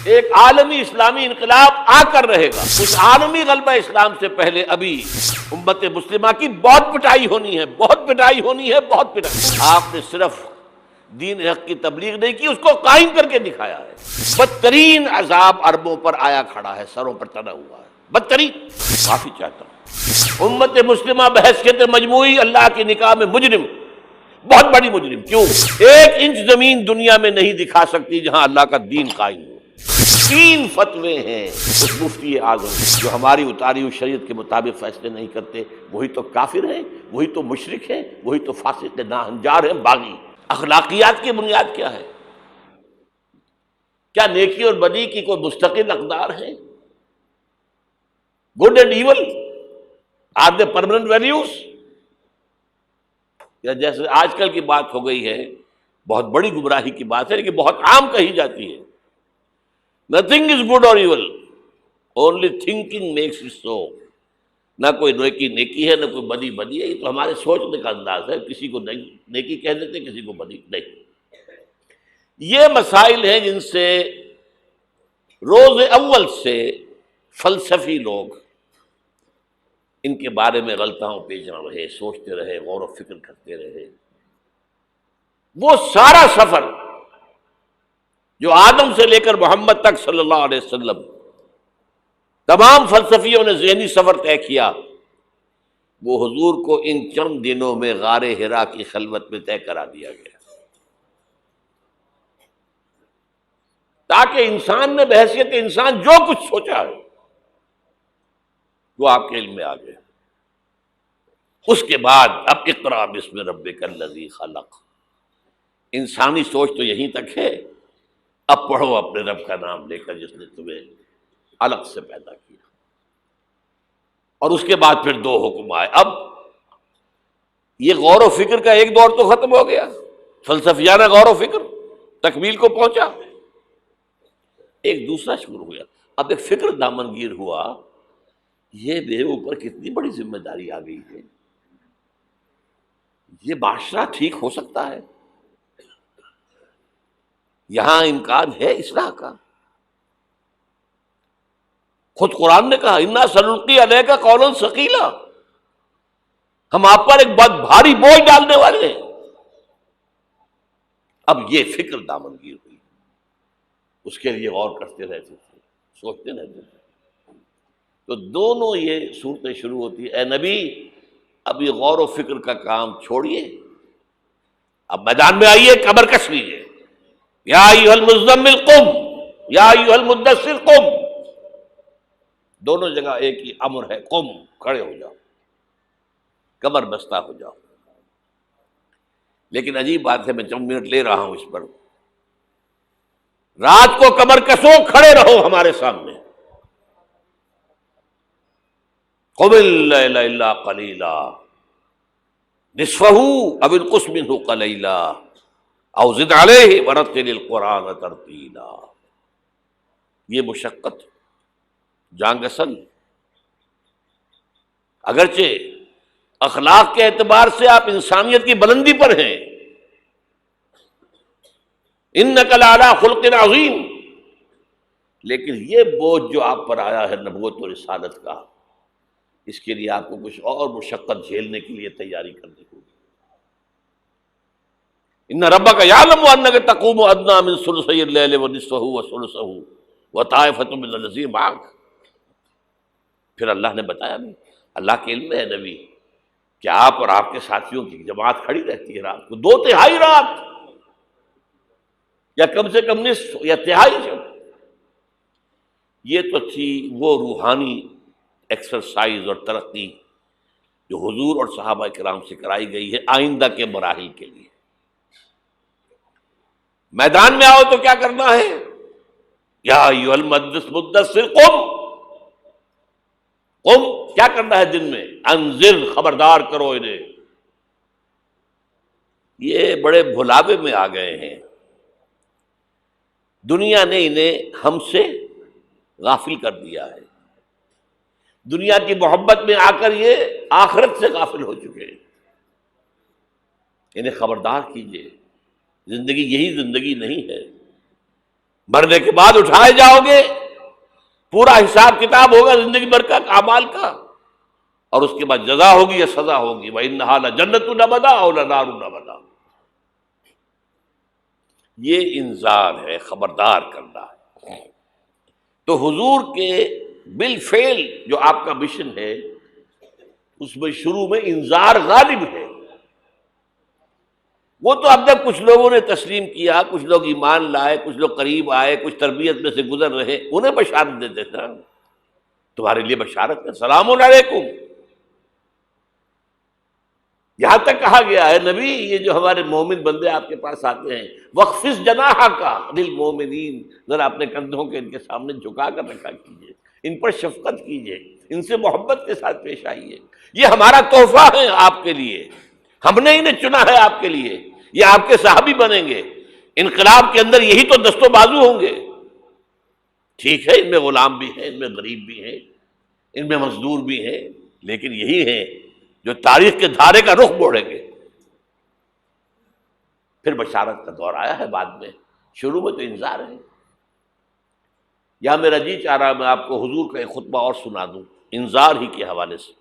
ایک عالمی اسلامی انقلاب آ کر رہے گا. اس عالمی غلبہ اسلام سے پہلے ابھی امت مسلمہ کی بہت پٹائی ہونی ہے، بہت پٹائی ہونی ہے، بہت پٹائی. آپ نے صرف دین حق کی تبلیغ نہیں کی، اس کو قائم کر کے دکھایا ہے. بدترین عذاب عربوں پر آیا کھڑا ہے، سروں پر ٹنا ہوا ہے، بدترین. معافی چاہتا ہوں. امت مسلمہ بحیثیت مجموعی اللہ کی نگاہ میں مجرم، بہت بڑی مجرم. کیوں؟ 1 انچ زمین دنیا میں نہیں دکھا سکتی جہاں اللہ کا دین قائم ہو. 3 فتوے ہیں اس مفتی اعظم جو ہماری اتاری ہوئی شریعت کے مطابق فیصلے نہیں کرتے، وہی تو کافر ہیں، وہی تو مشرک ہیں، وہی تو فاسق ناہنجار ہیں، باغی. اخلاقیات کی بنیاد کیا ہے؟ کیا نیکی اور بدی کی کوئی مستقل اقدار ہے؟ Good and evil are they permanent values? یا جیسے آج کل کی بات ہو گئی ہے، بہت بڑی گمراہی کی بات ہے لیکن بہت عام کہی جاتی ہے، nothing is good or evil, only thinking makes it so. نہ کوئی نیکی نیکی ہے، نہ کوئی بدی بدی ہے. یہ تو ہمارے سوچنے کا انداز ہے. کسی کو نیکی کہہ دیتے، کسی کو بدی نہیں. یہ مسائل ہیں جن سے روز اول سے فلسفی لوگ ان کے بارے میں غلطاؤں پیچھے رہے، سوچتے رہے، غور و فکر کرتے رہے. وہ سارا سفر جو آدم سے لے کر محمد تک صلی اللہ علیہ وسلم تمام فلسفیوں نے ذہنی سفر طے کیا، وہ حضور کو ان چند دنوں میں غار حرا کی خلوت میں طے کرا دیا گیا، تاکہ انسان نے بحیثیت انسان جو کچھ سوچا ہے وہ آپ کے علم میں آ گئے. اس کے بعد اب اقرا بسم ربک الذی خلق. انسانی سوچ تو یہیں تک ہے، اب پڑھو اپنے رب کا نام لے کر جس نے تمہیں الگ سے پیدا کیا. اور اس کے بعد پھر 2 حکم آئے. اب یہ غور و فکر کا ایک دور تو ختم ہو گیا، فلسفیانہ غور و فکر تکمیل کو پہنچا. ایک دوسرا شروع ہوا، اب ایک فکر دامنگیر ہوا، یہ میرے اوپر کتنی بڑی ذمہ داری آ گئی ہے. یہ معاشرہ ٹھیک ہو سکتا ہے؟ یہاں امکان ہے اصلاح کا. خود قرآن نے کہا انا سنلقی علیک قولا ثقیلا، ہم آپ پر ایک بہت بھاری بوجھ ڈالنے والے ہیں. اب یہ فکر دامنگیر ہوئی، اس کے لیے غور کرتے رہتے تھے، سوچتے رہتے تھے. تو دونوں یہ صورتیں شروع ہوتی ہیں، اے نبی اب یہ غور و فکر کا کام چھوڑیے، اب میدان میں آئیے، کمر کس لیجیے. یا ایھا المزمل قم، یا ایھا المدثر قم. دونوں جگہ ایک ہی امر ہے، قم، کھڑے ہو جاؤ، کمر بستہ ہو جاؤ. لیکن عجیب بات ہے، میں چند منٹ لے رہا ہوں اس پر. رات کو کمر کسو، کھڑے رہو ہمارے سامنے. قم اللیل الا قلیلا نصفہ او انقص منہ قلیلا او زد علیہ ورتل القرآن ترتیلا. یہ مشقت، جانگسن، اگرچہ اخلاق کے اعتبار سے آپ انسانیت کی بلندی پر ہیں، انک لعلی خلق عظیم، لیکن یہ بوجھ جو آپ پر آیا ہے نبوت و رسالت کا، اس کے لیے آپ کو کچھ اور مشقت جھیلنے کے لیے تیاری کرنی ہوگی. ان ربک یعلم انک تقوم ادنی من ثلثی اللیل ونصفہ وثلثہ وطائفۃ من الذین معک. پھر اللہ نے بتایا نہیں، اللہ کے علم ہے نبی کہ آپ اور آپ کے ساتھیوں کی جماعت کھڑی رہتی ہے رات کو 2/3 رات، یا کم سے کم نصف یا تہائی جب. یہ تو تھی وہ روحانی ایکسرسائز اور ترقی جو حضور اور صحابہ کرام سے کرائی گئی ہے آئندہ کے مراحل کے لیے. میدان میں آؤ تو کیا کرنا ہے؟ یا ایھا المدثر قم. قم کیا کرنا ہے دن میں؟ انذر، خبردار کرو انہیں. یہ بڑے بھلاوے میں آ گئے ہیں، دنیا نے انہیں ہم سے غافل کر دیا ہے. دنیا کی محبت میں آ کر یہ آخرت سے غافل ہو چکے ہیں. انہیں خبردار کیجیے، زندگی یہی زندگی نہیں ہے. مرنے کے بعد اٹھائے جاؤ گے، پورا حساب کتاب ہوگا زندگی بھر کا اعمال کا، اور اس کے بعد جزا ہوگی یا سزا ہوگی۔ وَإِنَّهَا لَجَنَّةٌ أَبَدًا أَوْ لَنَارٌ أَبَدًا۔ یہ انذار ہے، خبردار کرنا ہے۔ تو حضور کے بالفعل جو آپ کا مشن ہے اس میں شروع میں انذار غالب ہے۔ وہ تو اب تک کچھ لوگوں نے تسلیم کیا، کچھ لوگ ایمان لائے، کچھ لوگ قریب آئے، کچھ تربیت میں سے گزر رہے، انہیں بشارت دیتے تھے، تمہارے لیے بشارت ہے، سلام علیکم۔ یہاں تک کہا گیا ہے نبی یہ جو ہمارے مومن بندے آپ کے پاس آتے ہیں، وَخْفِضْ جَنَاحَكَ لِلْمُؤْمِنِينَ، ذرا اپنے کندھوں کے ان کے سامنے جھکا کر رکھا کیجئے، ان پر شفقت کیجئے، ان سے محبت کے ساتھ پیش آئیے۔ یہ ہمارا تحفہ ہے آپ کے لیے، ہم نے انہیں چنا ہے آپ کے لیے، یہ آپ کے صحابی بنیں گے، انقلاب کے اندر یہی تو دست و بازو ہوں گے۔ ٹھیک ہے ان میں غلام بھی ہیں، ان میں غریب بھی ہیں، ان میں مزدور بھی ہیں، لیکن یہی ہیں جو تاریخ کے دھارے کا رخ موڑیں گے۔ پھر بشارت کا دور آیا ہے بعد میں، شروع میں تو انذار ہے۔ یہاں میرا جی چاہ رہا ہے میں آپ کو حضور کا ایک خطبہ اور سنا دوں انذار ہی کے حوالے سے۔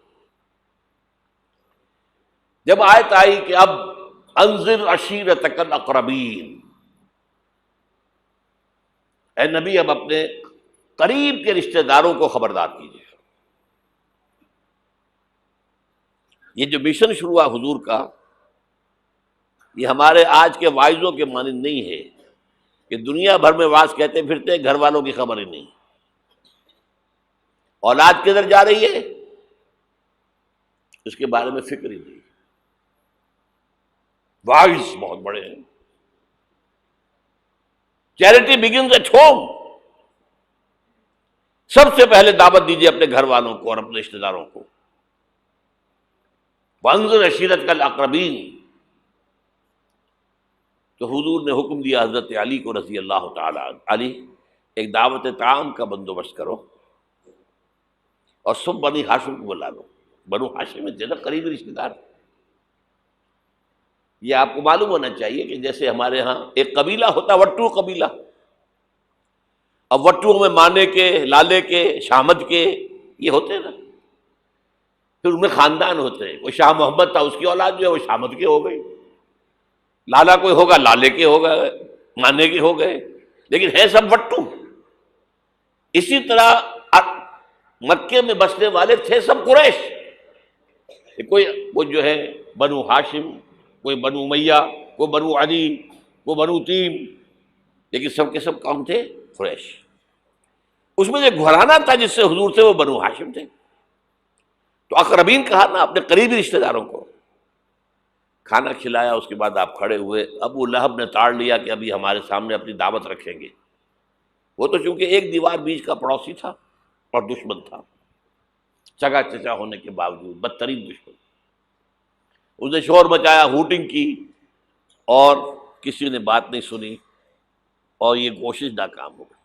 جب آیت آئی کہ اب انذر عشیرتک الاقربین، اے نبی اب اپنے قریب کے رشتہ داروں کو خبردار کیجیے۔ یہ جو مشن شروع ہوا حضور کا، یہ ہمارے آج کے واعظوں کے مانند نہیں ہے کہ دنیا بھر میں واعظ کہتے پھرتے گھر والوں کی خبر ہی نہیں، اولاد کدھر جا رہی ہے اس کے بارے میں فکر ہی نہیں۔ واعظ بہت بڑے ہیں، چیریٹی بگنز ایٹ ہوم، سب سے پہلے دعوت دیجیے اپنے گھر والوں کو اور اپنے رشتہ داروں کو۔ وانذر عشیرتک الاقربین، تو حضور نے حکم دیا حضرت علی کو رضی اللہ تعالی عنہ، علی ایک دعوت طعام کا بندوبست کرو اور سب بنی ہاشم کو بلا لو۔ بنو ہاشم میں زیادہ قریبی رشتہ دار، یہ آپ کو معلوم ہونا چاہیے کہ جیسے ہمارے ہاں ایک قبیلہ ہوتا وٹو قبیلہ، اب وٹو میں مانے کے، لالے کے، شامد کے یہ ہوتے ہیں نا، پھر ان میں خاندان ہوتے ہیں، کوئی شاہ محمد تھا اس کی اولاد جو ہے وہ شامد کے ہو گئی، لالا کوئی ہوگا لالے کے ہو گئے، مانے کے ہو گئے، لیکن ہے سب وٹو۔ اسی طرح مکے میں بسنے والے تھے سب قریش، کوئی جو ہے بنو ہاشم، کوئی بنو امیہ، کوئی بنو عدی، کوئی بنو تیم، لیکن سب کے سب کون تھے؟ قریش۔ اس میں جو گھرانہ تھا جس سے حضور تھے وہ بنو ہاشم تھے۔ تو اقربین کہا نا اپنے قریبی رشتہ داروں کو، کھانا کھلایا، اس کے بعد آپ کھڑے ہوئے۔ ابو لہب نے تاڑ لیا کہ ابھی ہمارے سامنے اپنی دعوت رکھیں گے، وہ تو چونکہ ایک دیوار بیچ کا پڑوسی تھا اور دشمن تھا، چگا چچا ہونے کے باوجود بدترین دشمن۔ اس نے شور مچایا، ہوٹنگ کی، اور کسی نے بات نہیں سنی، اور یہ کوشش ناکام ہو گئی۔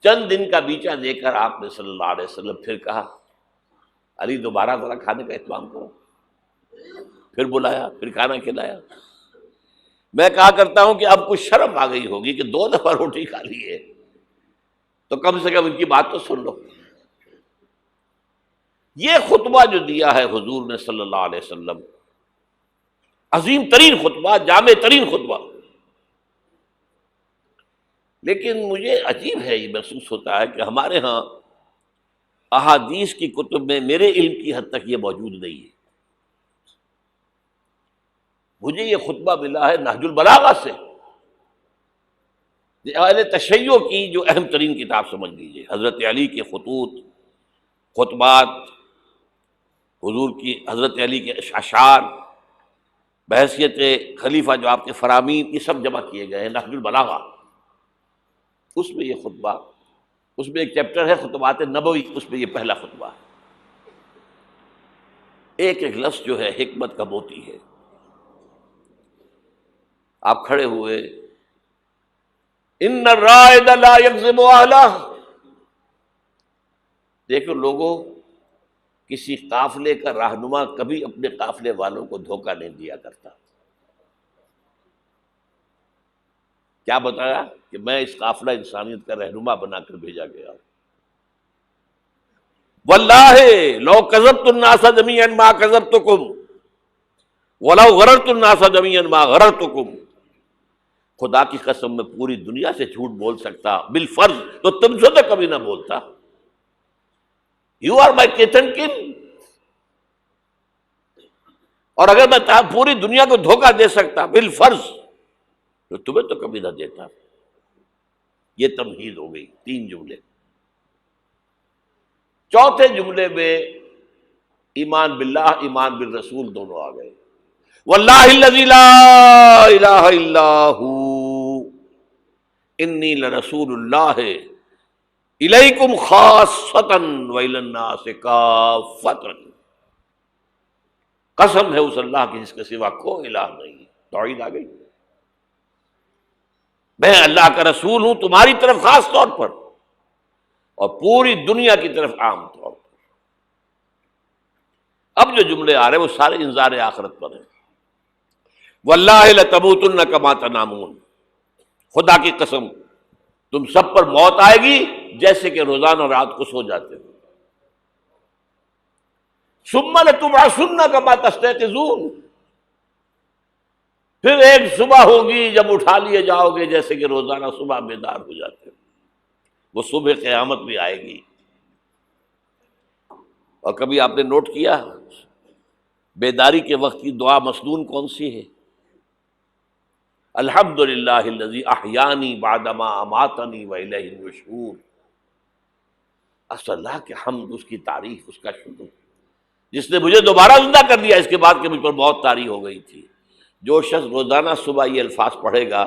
چند دن کا بیچا دے کر آپ نے صلی اللہ علیہ وسلم پھر کہا علی دوبارہ ذرا کھانے کا اہتمام کرو، پھر بلایا، پھر کھانا کھلایا۔ میں کہا کرتا ہوں کہ اب کچھ شرم آ گئی ہوگی کہ 2 دفعہ روٹی کھا لی ہے تو کم سے کم ان کی بات تو سن لو۔ یہ خطبہ جو دیا ہے حضور نے صلی اللہ علیہ وسلم، عظیم ترین خطبہ، جامع ترین خطبہ، لیکن مجھے عجیب ہے، یہ محسوس ہوتا ہے کہ ہمارے ہاں احادیث کی کتب میں میرے علم کی حد تک یہ موجود نہیں ہے۔ مجھے یہ خطبہ ملا ہے نہج البلاغہ سے، اہل تشیع کی جو اہم ترین کتاب سمجھ لیجیے، حضرت علی کے خطوط، خطبات، حضور کی حضرت علی کے اشعار بحیثیت خلیفہ جو آپ کے فرامین، یہ سب جمع کیے گئے ہیں نہج البلاغہ۔ اس میں یہ خطبہ، اس میں ایک چیپٹر ہے خطبات نبوی، اس میں یہ پہلا خطبہ ہے۔ ایک ایک لفظ جو ہے حکمت کا موتی ہے۔ آپ کھڑے ہوئے، ان الرائد لا یکذب اہلہ، دیکھو لوگوں، کسی قافلے کا رہنما کبھی اپنے قافلے والوں کو دھوکہ نہیں دیا کرتا۔ کیا بتایا؟ کہ میں اس قافلہ انسانیت کا رہنما بنا کر بھیجا گیا ہوں۔ واللہ لو کذبت الناس جميعا ما کذبتکم ولو غررت الناس جميعا ما غررتکم، خدا کی قسم میں پوری دنیا سے جھوٹ بول سکتا بالفرض تو تم سے تو کبھی نہ بولتا۔ You are my kith and kin, اور اگر میں پوری دنیا کو دھوکہ دے سکتا بالفرض تو تمہیں تو کبھی نہ دیتا۔ یہ تمہید ہو گئی، 3 جملے۔ چوتھے جملے میں ایمان باللہ ایمان بالرسول دونوں آ گئے۔ واللہ الذی لا الہ الا ہو انی لرسول اللہ الیکم خاصۃ والی الناس کافۃ، قسم ہے اس اللہ کی جس کے سوا کوئی الہ نہیں۔ توحید آ گئی، میں اللہ کا رسول ہوں تمہاری طرف خاص طور پر اور پوری دنیا کی طرف عام طور پر۔ اب جو جملے آ رہے ہیں وہ سارے انذار آخرت پر ہیں۔ واللہ لتموتن کما تنامون، خدا کی قسم تم سب پر موت آئے گی جیسے کہ روزانہ رات کو سو جاتے ہو۔ ثم لتبعثن کما تستيقظون، پھر ایک صبح ہوگی جب اٹھا لیے جاؤ گے جیسے کہ روزانہ صبح بیدار ہو جاتے ہو۔ وہ صبح قیامت بھی آئے گی۔ اور کبھی آپ نے نوٹ کیا بیداری کے وقت کی دعا مسنون کون سی ہے؟ الحمدللہ الذی احیانی بعدما اماتنی والیہ النشور۔ اللہ کے حمد، اس کی تعریف، اس کا شکر، جس نے مجھے دوبارہ زندہ کر دیا اس کے بعد کہ مجھ پر بہت طاری ہو گئی تھی۔ جو شخص روزانہ صبح یہ الفاظ پڑھے گا،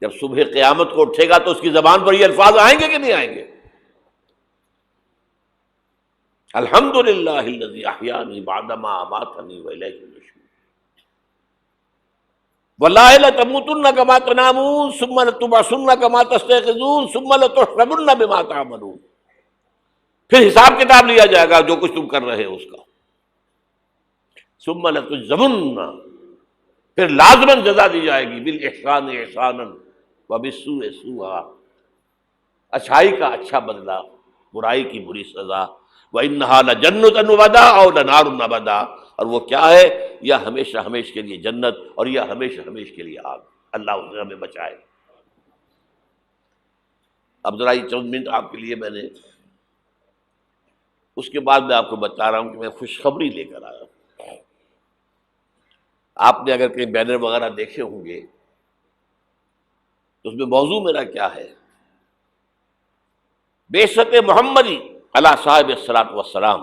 جب صبح قیامت کو اٹھے گا تو اس کی زبان پر یہ الفاظ آئیں گے کہ نہیں آئیں گے؟ الحمدللہ الذی احیانی بعدما اماتنی والیہ النشور۔ واللہ لتموتن کما تنامون ثم لتبعثن کما تستيقظون ثم لتحشرن بما تعملون، پھر حساب کتاب لیا جائے گا جو کچھ تم کر رہے ہو اس کا۔ ثم لتجزون، پھر لازماً جزا دی جائے گی، بالاحسان احسانا وبالسوء سوءا، اچھائی کا اچھا بدلہ، برائی کی بری سزا۔ وَإِنَّهَا لَجَنَّةٌ وَبَدَا أَوْ لَنَارٌ أَبَدًا، اور وہ کیا ہے؟ یا ہمیشہ ہمیش کے لیے جنت اور یا ہمیشہ ہمیش کے لیے آگ۔ اللہ اسے ہمیں بچائے۔ اب ذرا یہ چند منٹ آپ کے لیے میں نے، اس کے بعد میں آپ کو بتا رہا ہوں کہ میں خوشخبری لے کر آیا ہوں۔ آپ نے اگر کہیں بینر وغیرہ دیکھے ہوں گے تو اس میں موضوع میرا کیا ہے؟ بعثت محمدی علی صاحب الصلاۃ والسلام،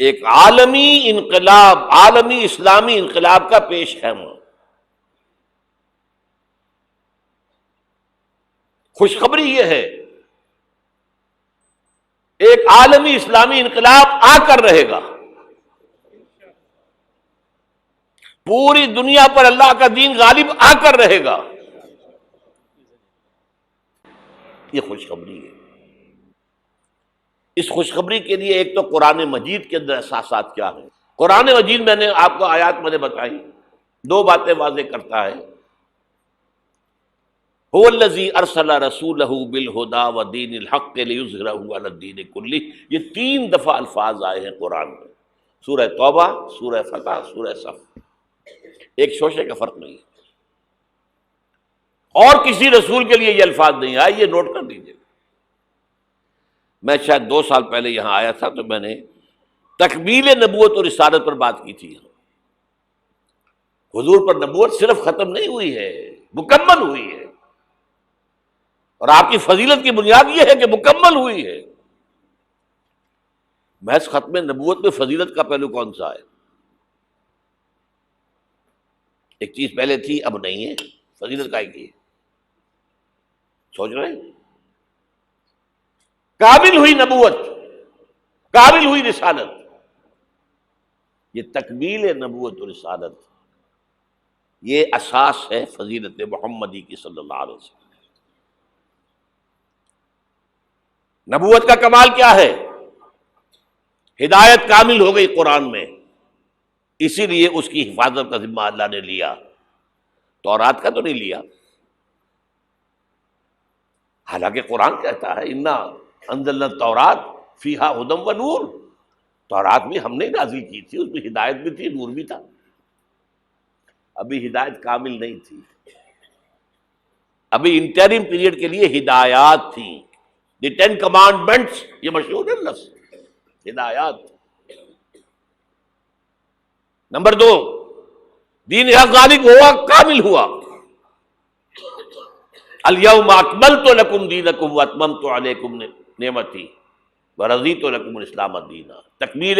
ایک عالمی انقلاب، عالمی اسلامی انقلاب کا پیش خیمہ۔ خوشخبری یہ ہے ایک عالمی اسلامی انقلاب آ کر رہے گا، پوری دنیا پر اللہ کا دین غالب آ کر رہے گا۔ یہ خوشخبری ہے۔ اس خوشخبری کے لیے ایک تو قرآن مجید کے اندر احساسات کیا ہیں۔ قرآن مجید میں نے آپ کو آیات میں نے بتائی، 2 باتیں واضح کرتا ہے۔ هو الذی ارسل رسولہ بالہدی ودین الحق لیظہرہ علی الدین کلہ، یہ 3 دفعہ الفاظ آئے ہیں قرآن میں، سورہ توبہ، سورہ فتح، سورہ صف، ایک شوشے کا فرق نہیں ہے۔ اور کسی رسول کے لیے یہ الفاظ نہیں آئے، یہ نوٹ کر لیجیے۔ میں شاید 2 سال پہلے یہاں آیا تھا تو میں نے تکمیل نبوت اور رسالت پر بات کی تھی۔ حضور پر نبوت صرف ختم نہیں ہوئی ہے، مکمل ہوئی ہے، اور آپ کی فضیلت کی بنیاد یہ ہے کہ مکمل ہوئی ہے۔ محض ختم نبوت میں فضیلت کا پہلو کون سا ہے؟ ایک چیز پہلے تھی اب نہیں ہے، فضیلت کا کی ہے؟ سوچ رہے ہیں؟ کامل ہوئی نبوت، کامل ہوئی رسالت، یہ تکمیل نبوت و رسالت، یہ اساس ہے فضیلت محمدی کی صلی اللہ علیہ وسلم۔ نبوت کا کمال کیا ہے؟ ہدایت کامل ہو گئی قرآن میں، اسی لیے اس کی حفاظت کا ذمہ اللہ نے لیا۔ تورات کا تو نہیں لیا، حالانکہ قرآن کہتا ہے انا انزلنا التوراۃ فیہا ھدی و نور، تورات بھی ہم نے نازل کی تھی، اس میں ہدایت بھی تھی، نور بھی تھا۔ ابھی ہدایت کامل نہیں تھی، ابھی انٹرم پیریڈ کے لیے ہدایات تھیں، دی 10 کمانڈمنٹس، یہ مشہور ہے لفظ ہدایات۔ نمبر 2، دین حق غالب ہوا، کامل ہوا۔ الیوم اکملت لکم دینکم واتممت علیکم نعمتی ورضیت لکم الاسلام دینا۔ تکمیل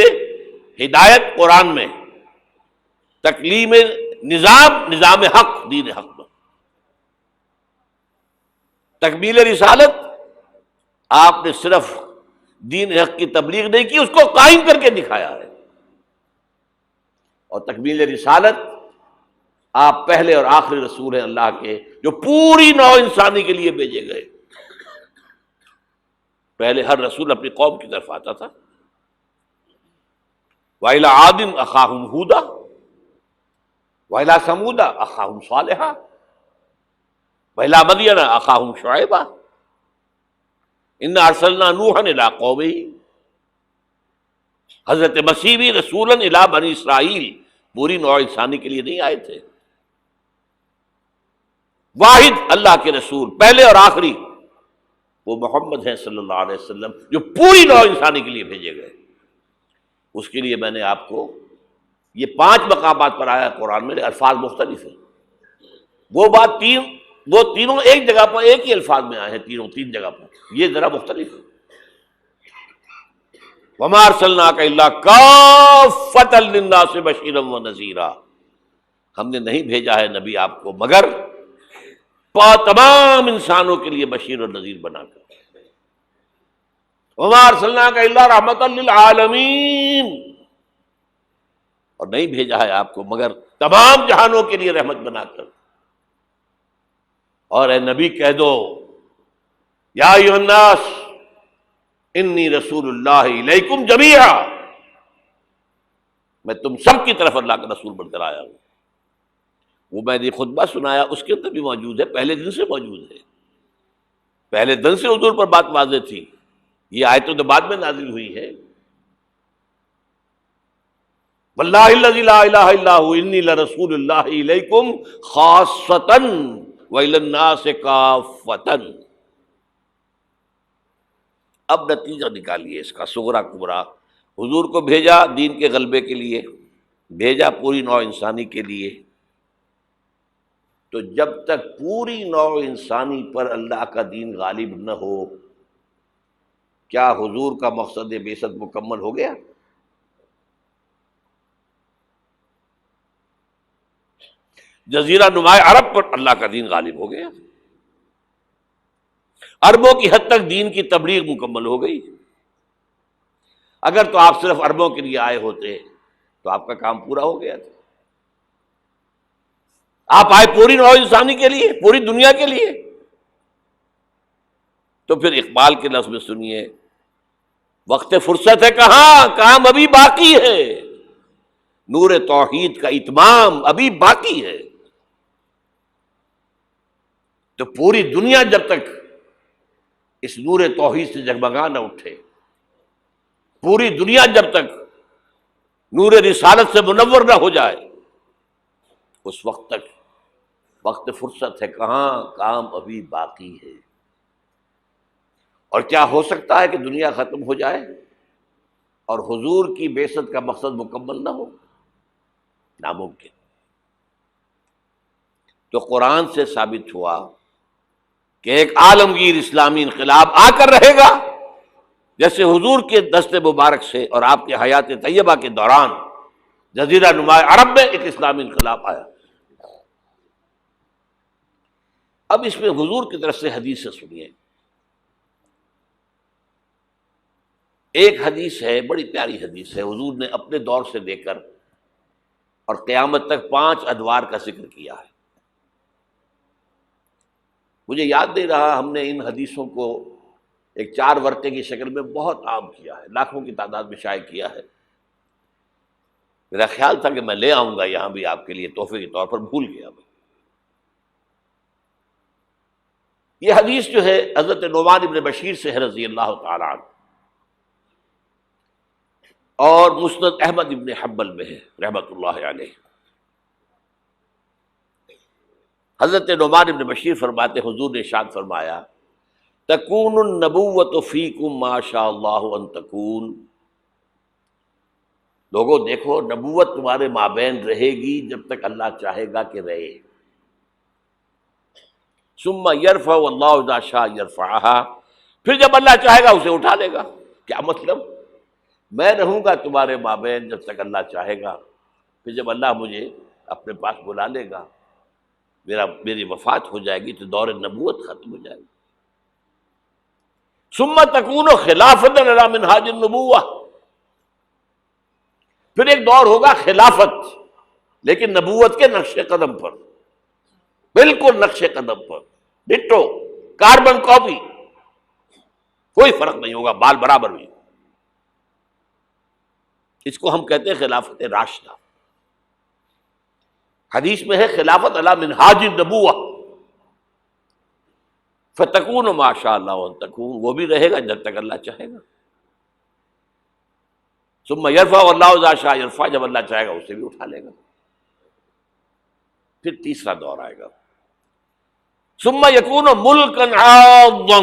ہدایت قرآن میں، تکلیم نظام حق دین حق میں، تکمیل رسالت آپ نے صرف دین حق کی تبلیغ نہیں کی، اس کو قائم کر کے دکھایا ہے۔ اور تکمیل رسالت، آپ پہلے اور آخری رسول ہیں اللہ کے، جو پوری نوع انسانی کے لیے بھیجے گئے۔ پہلے ہر رسول اپنی قوم کی طرف آتا تھا، وَإِلَىٰ عَادٍ أَخَاهُمْ هُودًا وَإِلَىٰ ثَمُودَ أَخَاهُمْ صَالِحًا وَإِلَىٰ مَدْيَنَ أَخَاهُمْ شُعَيْبًا إِنَّا أَرْسَلْنَا نُوحًا إِلَىٰ قَوْمِهِ۔ حضرت مسیح بھی رسولاً الی بنی اسرائیل، پوری نوع انسانی کے لیے نہیں آئے تھے۔ واحد اللہ کے رسول پہلے اور آخری وہ محمد ہیں صلی اللہ علیہ وسلم، جو پوری نوع انسانی کے لیے بھیجے گئے۔ اس کے لیے میں نے آپ کو یہ 5 مقامات پر آیا قرآن میں، الفاظ مختلف ہیں۔ وہ تینوں ایک جگہ پر ایک ہی الفاظ میں آئے ہیں، تینوں 3 جگہ پر، یہ ذرا مختلف ہے۔ وَمَا أَرْسَلْنَاكَ إِلَّا كَافَّةً لِلنَّاسِ بَشِيرًا وَنَذِيرًا، ہم نے نہیں بھیجا ہے نبی آپ کو مگر تمام انسانوں کے لیے بشیر اور نذیر بنا کر۔ وَمَا أَرْسَلْنَاكَ إِلَّا رَحْمَةً لِلْعَالَمِينَ، اور نہیں بھیجا ہے آپ کو مگر تمام جہانوں کے لیے رحمت بنا کر۔ اور اے نبی کہہ دو یا ایھا الناس انی رسول اللہ الیکم جمیعا، میں تم سب کی طرف اللہ کا رسول بن کر آیا ہوں۔ وہ میں نے خطبہ سنایا، اس کے اندر بھی موجود ہے، پہلے دن سے موجود ہے، پہلے دن سے حضور پر بات واضح تھی۔ یہ آیتوں تو بعد میں نازل ہوئی ہے۔ واللہ الذی لا الہ الا ھو انی لرسول اللہ الیکم خاصۃ وإلی الناس کافۃ۔ اب نتیجہ نکالیے اس کا صغرا کبرا۔ حضور کو بھیجا دین کے غلبے کے لیے، بھیجا پوری نوع انسانی کے لیے۔ تو جب تک پوری نوع انسانی پر اللہ کا دین غالب نہ ہو، کیا حضور کا مقصد بعثت مکمل ہو گیا؟ جزیرہ نما عرب پر اللہ کا دین غالب ہو گیا، عربوں کی حد تک دین کی تبلیغ مکمل ہو گئی۔ اگر تو آپ صرف عربوں کے لیے آئے ہوتے تو آپ کا کام پورا ہو گیا تھا۔ آپ آئے پوری نوع انسانی کے لیے، پوری دنیا کے لیے، تو پھر اقبال کے لفظ میں سنیے، وقت فرصت ہے کہاں، کام ابھی باقی ہے، نور توحید کا اتمام ابھی باقی ہے۔ تو پوری دنیا جب تک اس نور توحید سے جگمگا نہ اٹھے، پوری دنیا جب تک نور رسالت سے منور نہ ہو جائے، اس وقت تک وقت فرصت ہے کہاں، کام ابھی باقی ہے۔ اور کیا ہو سکتا ہے کہ دنیا ختم ہو جائے اور حضور کی بعثت کا مقصد مکمل نہ ہو؟ ناممکن۔ تو قرآن سے ثابت ہوا کہ ایک عالمگیر اسلامی انقلاب آ کر رہے گا، جیسے حضور کے دست مبارک سے اور آپ کے حیات طیبہ کے دوران جزیرہ نما عرب میں ایک اسلامی انقلاب آیا۔ اب اس میں حضور کی طرف سے حدیث سے سنیے۔ ایک حدیث ہے، بڑی پیاری حدیث ہے، حضور نے اپنے دور سے لے کر اور قیامت تک 5 ادوار کا ذکر کیا ہے۔ مجھے یاد نہیں رہا، ہم نے ان حدیثوں کو ایک 4 ورقے کی شکل میں بہت عام کیا ہے، لاکھوں کی تعداد میں شائع کیا ہے۔ میرا خیال تھا کہ میں لے آؤں گا یہاں بھی آپ کے لیے تحفے کے طور پر، بھول گیا میں۔ یہ حدیث جو ہے حضرت نعمان ابن بشیر سے ہے رضی اللہ تعالی عنہ، اور مسند احمد ابن حنبل میں ہے رحمۃ اللہ علیہ۔ حضرت نعمان ابن بشیر فرماتے حضور نے ارشاد فرمایا تکون النبوۃ فیکم ما شاء اللہ ان تکون، لوگوں دیکھو نبوت تمہارے مابین رہے گی جب تک اللہ چاہے گا کہ رہے۔ ثم یرفع اللہ اذا شاء یرفعها، پھر جب اللہ چاہے گا اسے اٹھا لے گا۔ کیا مطلب؟ میں رہوں گا تمہارے مابین جب تک اللہ چاہے گا، پھر جب اللہ مجھے اپنے پاس بلا لے گا، میری وفات ہو جائے گی تو دور نبوت ختم ہو جائے گی۔ ثم تکون خلافۃ علی منہاج النبوہ، پھر ایک دور ہوگا خلافت، لیکن نبوت کے نقش قدم پر، بالکل نقش قدم پر، ڈٹو، کاربن کاپی، کوئی فرق نہیں ہوگا، بال برابر بھی۔ اس کو ہم کہتے ہیں خلافت راشدہ۔ حدیث میں ہے خلافت علی منہاج النبوہ، فتکون ما شاء اللہ ان تکون، وہ بھی رہے گا جب تک اللہ چاہے گا۔ ثم یرفع اللہ اذا شاء یرفع، جب اللہ چاہے گا اسے بھی اٹھا لے گا۔ پھر تیسرا دور آئے گا، ثم یکون ملکا عاضا،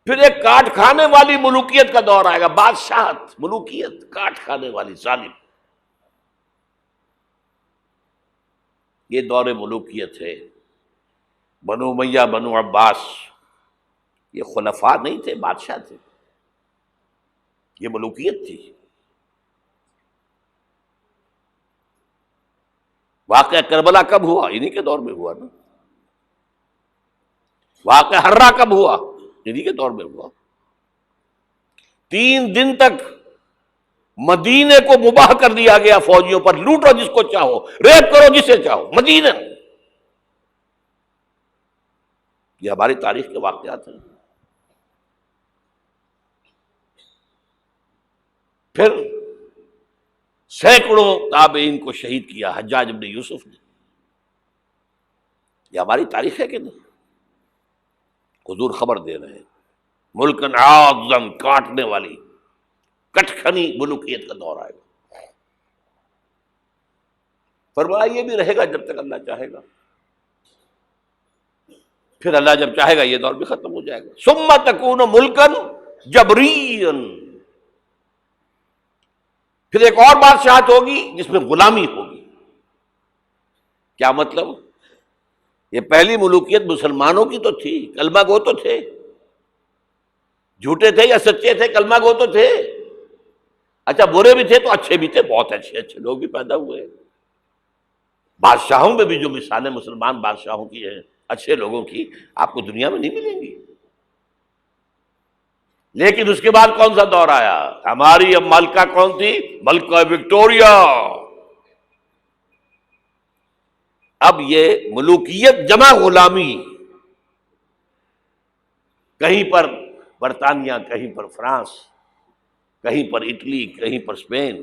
پھر ایک کاٹ کھانے والی ملوکیت کا دور آئے گا، بادشاہت، ملوکیت، کاٹ کھانے والی، ظالم۔ یہ دور ملوکیت ہے۔ بنو امیہ، بنو عباس، یہ خلفاء نہیں تھے، بادشاہ تھے، یہ ملوکیت تھی۔ واقعہ کربلا کب ہوا؟ انہی کے دور میں ہوا نا۔ واقعہ ہررا کب ہوا؟ انہی کے دور میں ہوا۔ 3 دن تک مدینے کو مباح کر دیا گیا فوجیوں پر، لوٹو جس کو چاہو، ریپ کرو جسے چاہو، مدینہ۔ یہ ہماری تاریخ کے واقعات ہیں۔ پھر سینکڑوں تابعین کو شہید کیا حجاج بن یوسف نے۔ یہ ہماری تاریخ ہے کہ نہیں؟ حضور خبر دے رہے ہیں، ملکن عاظم، کاٹنے والی، کٹکھنی ملوکیت کا دور آئے گا۔ فرمایا یہ بھی رہے گا جب تک اللہ چاہے گا، پھر اللہ جب چاہے گا یہ دور بھی ختم ہو جائے گا۔ ثم تکون ملکن جبریا، پھر ایک اور بادشاہت ہوگی جس میں غلامی ہوگی۔ کیا مطلب؟ یہ پہلی ملوکیت مسلمانوں کی تو تھی، کلمہ گو تو تھے، جھوٹے تھے یا سچے تھے، کلمہ گو تو تھے، اچھا برے بھی تھے تو اچھے بھی تھے، بہت اچھے اچھے لوگ بھی پیدا ہوئے۔ بادشاہوں میں بھی جو مثالیں مسلمان بادشاہوں کی ہیں، اچھے لوگوں کی، آپ کو دنیا میں نہیں ملیں گی۔ لیکن اس کے بعد کون سا دور آیا؟ ہماری اب ملکہ کون تھی؟ ملکہ وکٹوریہ۔ اب یہ ملوکیت جمع غلامی، کہیں پر برطانیہ، کہیں پر فرانس، کہیں پر اٹلی، کہیں پر اسپین،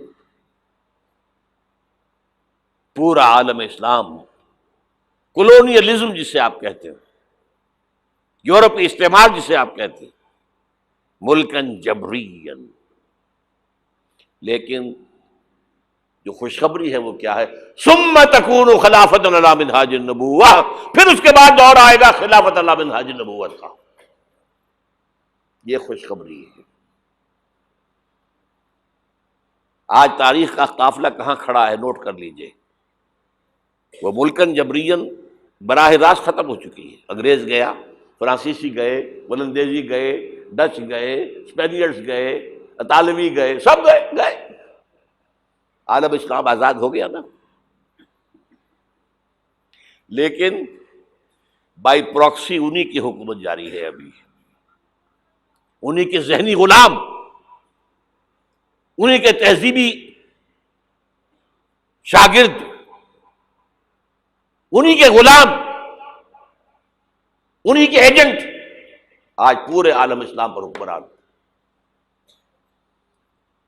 پورا عالم اسلام، کولونیلزم جسے آپ کہتے ہیں، یورپی استعمار جسے آپ کہتے ہیں، ملکن جبرین۔ لیکن جو خوشخبری ہے وہ کیا ہے؟ ثم تکون خلافۃ علی منہاج النبوہ، پھر اس کے بعد دور آئے گا خلافت علی منہاج النبوت کا۔ یہ خوشخبری ہے۔ آج تاریخ کا قافلہ کہاں کھڑا ہے نوٹ کر لیجئے۔ وہ ملکن جبرین براہ راست ختم ہو چکی ہے۔ انگریز گیا، فرانسیسی گئے، ولندیزی گئے، ڈچ گئے، اسپینیئرز گئے، اطالوی گئے، سب گئے، عالم اسلام آزاد ہو گیا نا۔ لیکن بائی پراکسی انہی کی حکومت جاری ہے، ابھی انہی کے ذہنی غلام، انہی کے تہذیبی شاگرد، انہی کے غلام، انہی کے ایجنٹ آج پورے عالم اسلام پر حکمران۔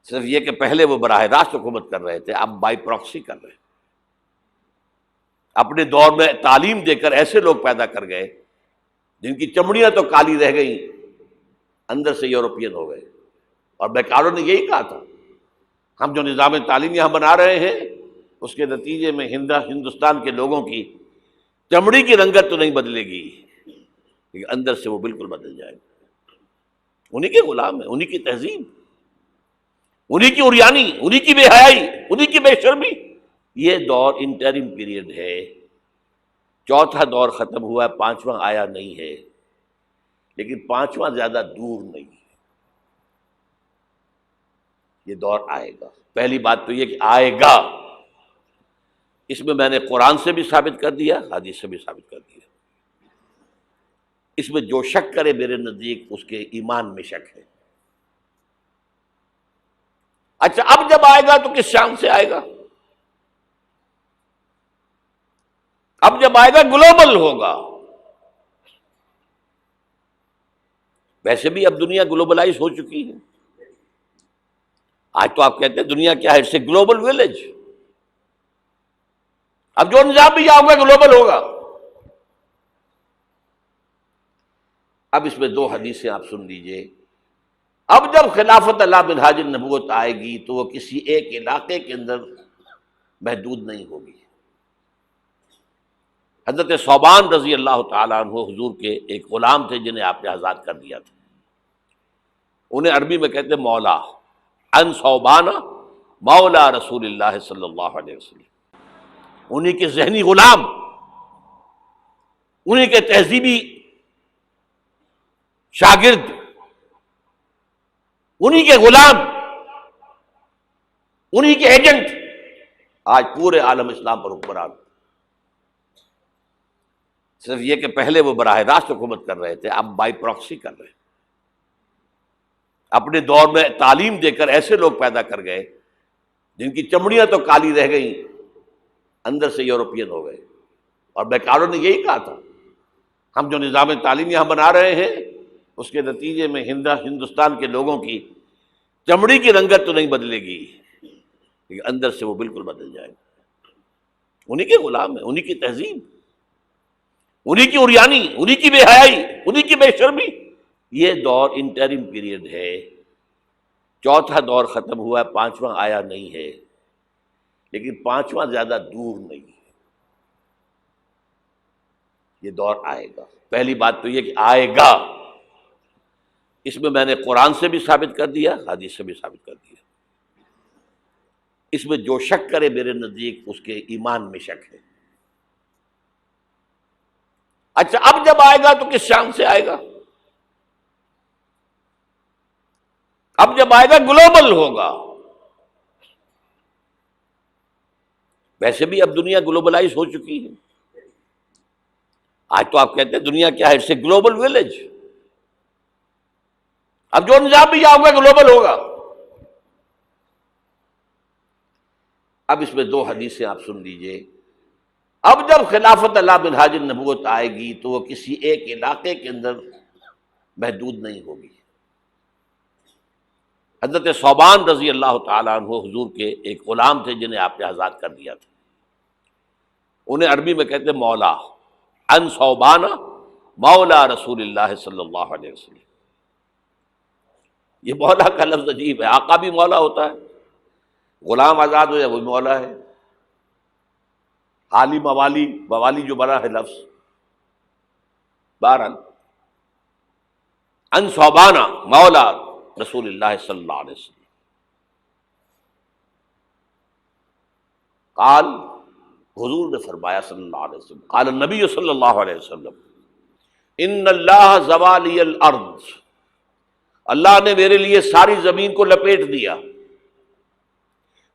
صرف یہ کہ پہلے وہ براہ راست حکومت کر رہے تھے، اب بائی پراکسی کر رہے ہیں۔ اپنے دور میں تعلیم دے کر ایسے لوگ پیدا کر گئے جن کی چمڑیاں تو کالی رہ گئیں، اندر سے یورپین ہو گئے. اور بیکاروں نے یہی کہا تھا ہم جو نظام تعلیم یہاں بنا رہے ہیں اس کے نتیجے میں ہندوستان کے لوگوں کی چمڑی کی رنگت تو نہیں بدلے گی لیکن اندر سے وہ بالکل بدل جائے گا. انہی کے غلام ہیں، انہی کی تہذیب، انہی کی عریانی، انہی کی بے حیائی، انہی کی بے شرمی. یہ دور انٹرم پیریڈ ہے. چوتھا دور ختم ہوا ہے، پانچواں آیا نہیں ہے، لیکن پانچواں زیادہ دور نہیں ہے. یہ دور آئے گا. پہلی بات تو یہ کہ آئے گا، اس میں میں نے قرآن سے بھی ثابت کر دیا، حدیث سے بھی ثابت کر دیا. اس میں جو شک کرے میرے نزدیک اس کے ایمان میں شک ہے. اچھا اب جب آئے گا تو کس شان سے آئے گا؟ اب جب آئے گا گلوبل ہوگا. ویسے بھی اب دنیا گلوبلائز ہو چکی ہے. آج تو آپ کہتے ہیں دنیا کیا ہے؟ It's a global village. اب جو نظام بھی یہاں ہوگا گلوبل ہوگا. اب اس میں دو حدیثیں آپ سن لیجئے. اب جب خلافت اللہ منہاج النبوت آئے گی تو وہ کسی ایک علاقے کے اندر محدود نہیں ہوگی. حضرت ثوبان رضی اللہ تعالیٰ عنہ حضور کے ایک غلام تھے جنہیں آپ نے آزاد کر دیا تھا. انہیں عربی میں کہتے مولا. ان ثوبان مولا رسول اللہ صلی اللہ علیہ وسلم. انہی کے ذہنی غلام، انہی کے تہذیبی شاگرد، انہی کے غلام، انہی کے ایجنٹ آج پورے عالم اسلام پر حکمران. صرف یہ کہ پہلے وہ براہ راست حکومت کر رہے تھے، اب بائی پراکسی کر رہے ہیں. اپنے دور میں تعلیم دے کر ایسے لوگ پیدا کر گئے جن کی چمڑیاں تو کالی رہ گئیں، اندر سے یورپین ہو گئے. اور بیکاروں نے یہی کہا تھا ہم جو نظام تعلیم یہاں بنا رہے ہیں اس کے نتیجے میں ہندوستان کے لوگوں کی چمڑی کی رنگت تو نہیں بدلے گی لیکن اندر سے وہ بالکل بدل جائے گا. انہی کے غلام ہیں، انہی کی تہذیب، انہی کی عریانی، انہی کی بے حیائی، انہی کی بے شرمی. یہ دور انٹرم پیریڈ ہے. چوتھا دور ختم ہوا ہے، پانچواں آیا نہیں ہے، لیکن پانچواں زیادہ دور نہیں ہے. یہ دور آئے گا. پہلی بات تو یہ کہ آئے گا. اس میں میں نے قرآن سے بھی ثابت کر دیا، حدیث سے بھی ثابت کر دیا. اس میں جو شک کرے میرے نزدیک اس کے ایمان میں شک ہے. اچھا اب جب آئے گا تو کس شان سے آئے گا؟ اب جب آئے گا گلوبل ہوگا. ویسے بھی اب دنیا گلوبلائز ہو چکی ہے. آج تو آپ کہتے ہیں دنیا کیا ہے؟ It's a global village. اب جو نظام بھی یہاں ہوگا گلوبل ہوگا. اب اس میں دو حدیثیں آپ سن لیجئے. اب جب خلافت اللہ منہاج النبوت آئے گی تو وہ کسی ایک علاقے کے اندر محدود نہیں ہوگی. حضرت ثوبان رضی اللہ تعالیٰ عنہ حضور کے ایک غلام تھے جنہیں آپ نے آزاد کر دیا تھا. انہیں عربی میں کہتے مولا. ان ثوبان مولا رسول اللہ صلی اللہ علیہ وسلم. یہ مولا کا لفظ عجیب ہے. آقا بھی مولا ہوتا ہے، غلام آزاد ہو جائے وہ مولا ہے. حالی موالی، موالی جو بنا ہے لفظ. بہرحال ان ثوبان مولا رسول اللہ صلی اللہ علیہ وسلم قال، حضور نے فرمایا صلی اللہ علیہ وسلم، قال النبی صلی اللہ علیہ وسلم ان اللہ زوالی الارض، اللہ نے میرے لیے ساری زمین کو لپیٹ دیا.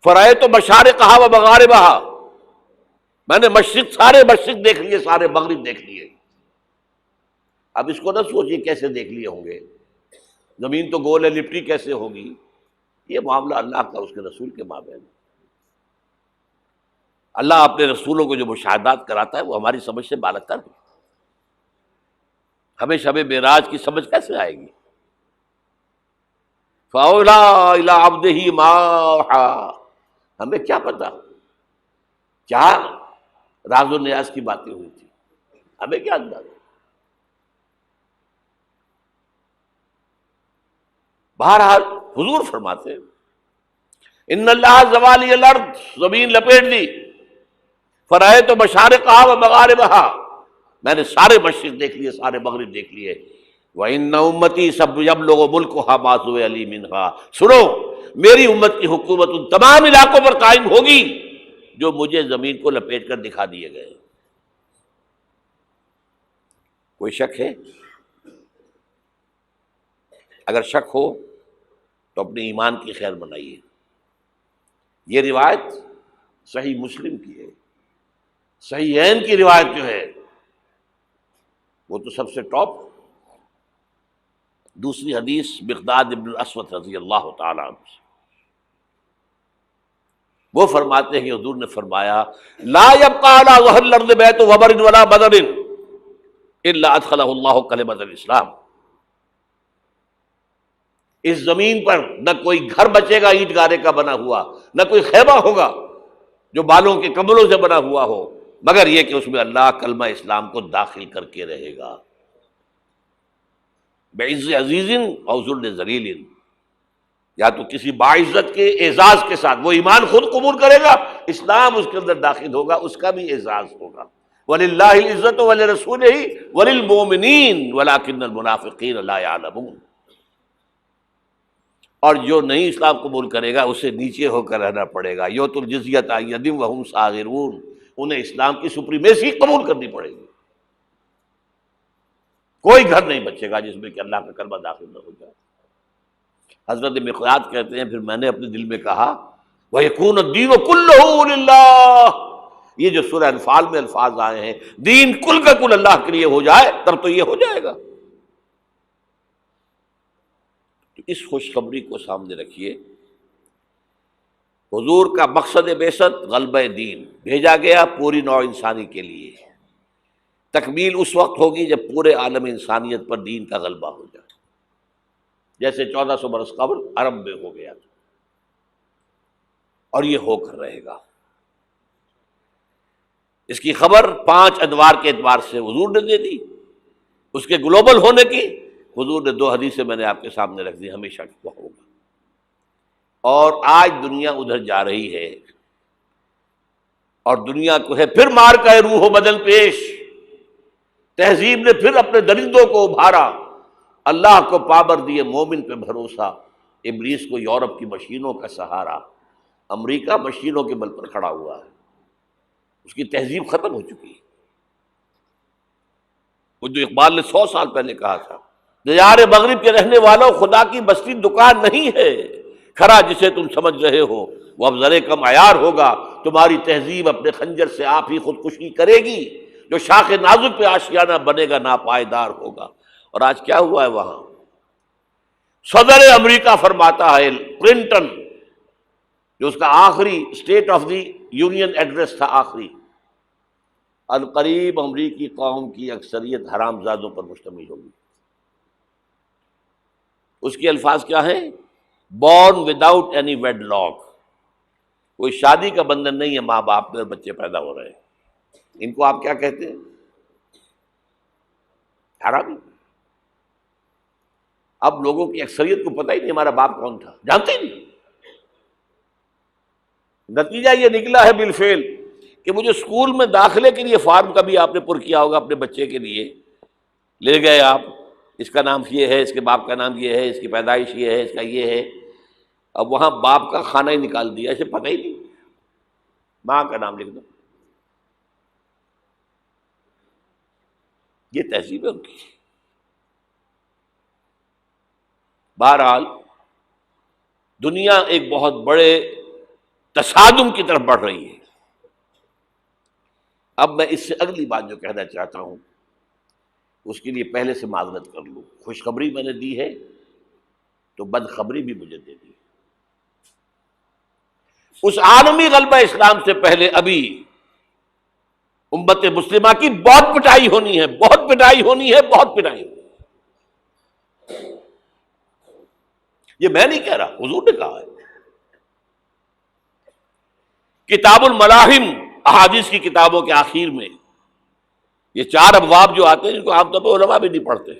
فرائے تو مشارقہا و مغاربہا، میں نے سارے مشرق دیکھ لیے، سارے مغرب دیکھ لیے. اب اس کو نہ سوچیے کیسے دیکھ لیے ہوں گے، زمین تو گول ہے، لپٹی کیسے ہوگی. یہ معاملہ اللہ کا اس کے رسول کے مابین. اللہ اپنے رسولوں کو جو مشاہدات کراتا ہے وہ ہماری سمجھ سے بالاتر ہے. ہمیں شب معراج کی سمجھ کیسے آئے گی؟ فَأَوْلَىٰ إِلَىٰ عَبْدِهِ مَا أَوْحَىٰ، ہمیں کیا پتا، کیا راز و نیاز کی باتیں ہوئی تھی، ہمیں کیا اندازہ؟ بہرحال حضور فرماتے ہیں ان اللہ زوالی الارض، زمین لپیٹ دی، فرائے تو مشارقہا و مغاربہا، میں نے سارے مشرق دیکھ لیے، سارے مغرب دیکھ لیے، وَإِنَّ أُمَّتِي سَيَبْلُغُ مُلْكُهَا مَا سُوِئَ لِي مِنْهَا، سنو میری امت کی حکومت ان تمام علاقوں پر قائم ہوگی جو مجھے زمین کو لپیٹ کر دکھا دیے گئے۔ کوئی شک ہے؟ اگر شک ہو تو اپنے ایمان کی خیر بنائیے۔ یہ روایت صحیح مسلم کی ہے، صحیحین کی روایت جو ہے وہ تو سب سے ٹاپ۔ دوسری حدیث مقداد ابن الاسود رضی اللہ تعالی عنہ سے، وہ فرماتے ہیں کہ حضور نے فرمایا لا يبقى على ظهر الارض بيت وبر ولا بدر الا ادخله الله كلمة الاسلام، اس زمین پر نہ کوئی گھر بچے گا اینٹ گارے کا بنا ہوا، نہ کوئی خیمہ ہوگا جو بالوں کے کمبلوں سے بنا ہوا ہو، مگر یہ کہ اس میں اللہ کلمہ اسلام کو داخل کر کے رہے گا، بعز عزیز او ذل ذلیل، یا تو کسی باعزت کے اعزاز کے ساتھ، وہ ایمان خود قبول کرے گا، اسلام اس کے اندر داخل ہوگا، اس کا بھی اعزاز ہوگا۔ وَلِلَّهِ الْعِزَّةُ وَلِرَسُولِهِ وَلِلْمُؤْمِنِينَ وَلَٰكِنَّ الْمُنَافِقِينَ لَا يَعْلَمُونَ، اور جو نہیں اسلام قبول کرے گا اسے نیچے ہو کر رہنا پڑے گا، یؤتُوا الْجِزْیَۃَ عَن یَدٍ وَهُمْ صَاغِرُونَ، انہیں اسلام کی سپریمیسی قبول کرنی پڑے گی۔ کوئی گھر نہیں بچے گا جس میں کہ اللہ کا کلمہ داخل نہ ہو جائے۔ حضرت مقداد کہتے ہیں پھر میں نے اپنے دل میں کہا وَيَكُونُ الدِّينُ كُلُّهُ لِلَّهِ، یہ جو سورہ انفال میں الفاظ آئے ہیں دین کل کا کل اللہ کے لیے ہو جائے تب تو یہ ہو جائے گا۔ تو اس خوشخبری کو سامنے رکھیے، حضور کا مقصد بعثت غلبہ دین، بھیجا گیا پوری نوع انسانی کے لیے، تکمیل اس وقت ہوگی جب پورے عالم انسانیت پر دین کا غلبہ ہو جائے، جیسے 1400 برس قبل عرب میں ہو گیا تھا، اور یہ ہو کر رہے گا۔ اس کی خبر 5 ادوار کے اعتبار سے حضور نے دے دی، اس کے گلوبل ہونے کی حضور نے 2 حدیثیں میں نے آپ کے سامنے رکھ دی، ہمیشہ وہ ہوگا۔ اور آج دنیا ادھر جا رہی ہے، اور دنیا کو ہے پھر مار کا روح و بدن پیش، تہذیب نے پھر اپنے درندوں کو ابھارا، اللہ کو پابر دیے مومن پہ بھروسہ، ابلیس کو یورپ کی مشینوں کا سہارا، امریکہ مشینوں کے بل پر کھڑا ہوا ہے، اس کی تہذیب ختم ہو چکی ہے۔ وہ جو اقبال نے 100 سال پہلے کہا تھا، دیار مغرب کے رہنے والوں خدا کی بستی دکان نہیں ہے، کھرا جسے تم سمجھ رہے ہو وہ اب ذرے کم عیار ہوگا، تمہاری تہذیب اپنے خنجر سے آپ ہی خودکشی کرے گی، جو شاخ نازک پہ آشیانہ بنے گا ناپائیدار ہوگا۔ اور آج کیا ہوا ہے وہاں؟ صدر امریکہ فرماتا ہے، کلنٹن، جو اس کا آخری state of the union address تھا آخری، عنقریب امریکی قوم کی اکثریت حرام زادوں پر مشتمل ہوگی۔ اس کے الفاظ کیا ہیں؟ Born without any wedlock, کوئی شادی کا بندھن نہیں ہے، ماں باپ میں بچے پیدا ہو رہے ہیں، ان کو آپ کیا کہتے ہیں؟ حرامی۔ اب لوگوں کی اکثریت کو پتہ ہی نہیں ہمارا باپ کون تھا، جانتے ہی نہیں۔ نتیجہ یہ نکلا ہے بالفعل کہ مجھے اسکول میں داخلے کے لیے فارم کبھی آپ نے پر کیا ہوگا اپنے بچے کے لیے، لے گئے آپ، اس کا نام یہ ہے، اس کے باپ کا نام یہ ہے، اس کی پیدائش یہ ہے، اس کا یہ ہے، اب وہاں باپ کا کھانا ہی نکال دیا، اسے پتہ ہی نہیں، ماں کا نام لکھ دو۔ یہ تہذیب ہے ان کی۔ بہرحال دنیا ایک بہت بڑے تصادم کی طرف بڑھ رہی ہے۔ اب میں اس سے اگلی بات جو کہنا چاہتا ہوں اس کے لیے پہلے سے معذرت کر لوں، خوشخبری میں نے دی ہے تو بدخبری بھی مجھے دے دی۔ اس عالمی غلبہ اسلام سے پہلے ابھی امت مسلمہ کی بہت پٹائی ہونی ہے، بہت پٹائی ہونی ہے، بہت پٹائی ہونی ہے۔ یہ میں نہیں کہہ رہا، حضور نے کہا ہے۔ کتاب الملاحم احادیث کی کتابوں کے آخر میں یہ 4 ابواب جو آتے ہیں جن کو عام طور پہ علماء بھی نہیں پڑھتے،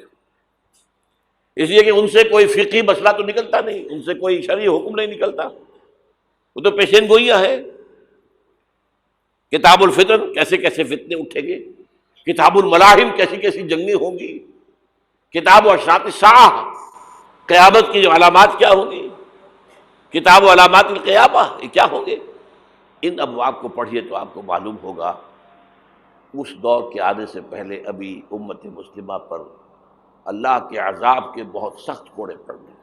اس لیے کہ ان سے کوئی فقہی مسئلہ تو نکلتا نہیں، ان سے کوئی شرعی حکم نہیں نکلتا، وہ تو پیشین گوئیاں ہیں۔ کتاب الفتن، کیسے کیسے فتنے اٹھیں گے، کتاب الملاحم، کیسی کیسی جنگیں ہوں گی، کتاب اشراط الساعہ، قیامت کی جو علامات کیا ہوں گی، کتاب علامات القیامہ، یہ کیا ہوں گے، ان ابواب کو پڑھیے تو آپ کو معلوم ہوگا اس دور کے آنے سے پہلے ابھی امت مسلمہ پر اللہ کے عذاب کے بہت سخت کوڑے پڑ گئے۔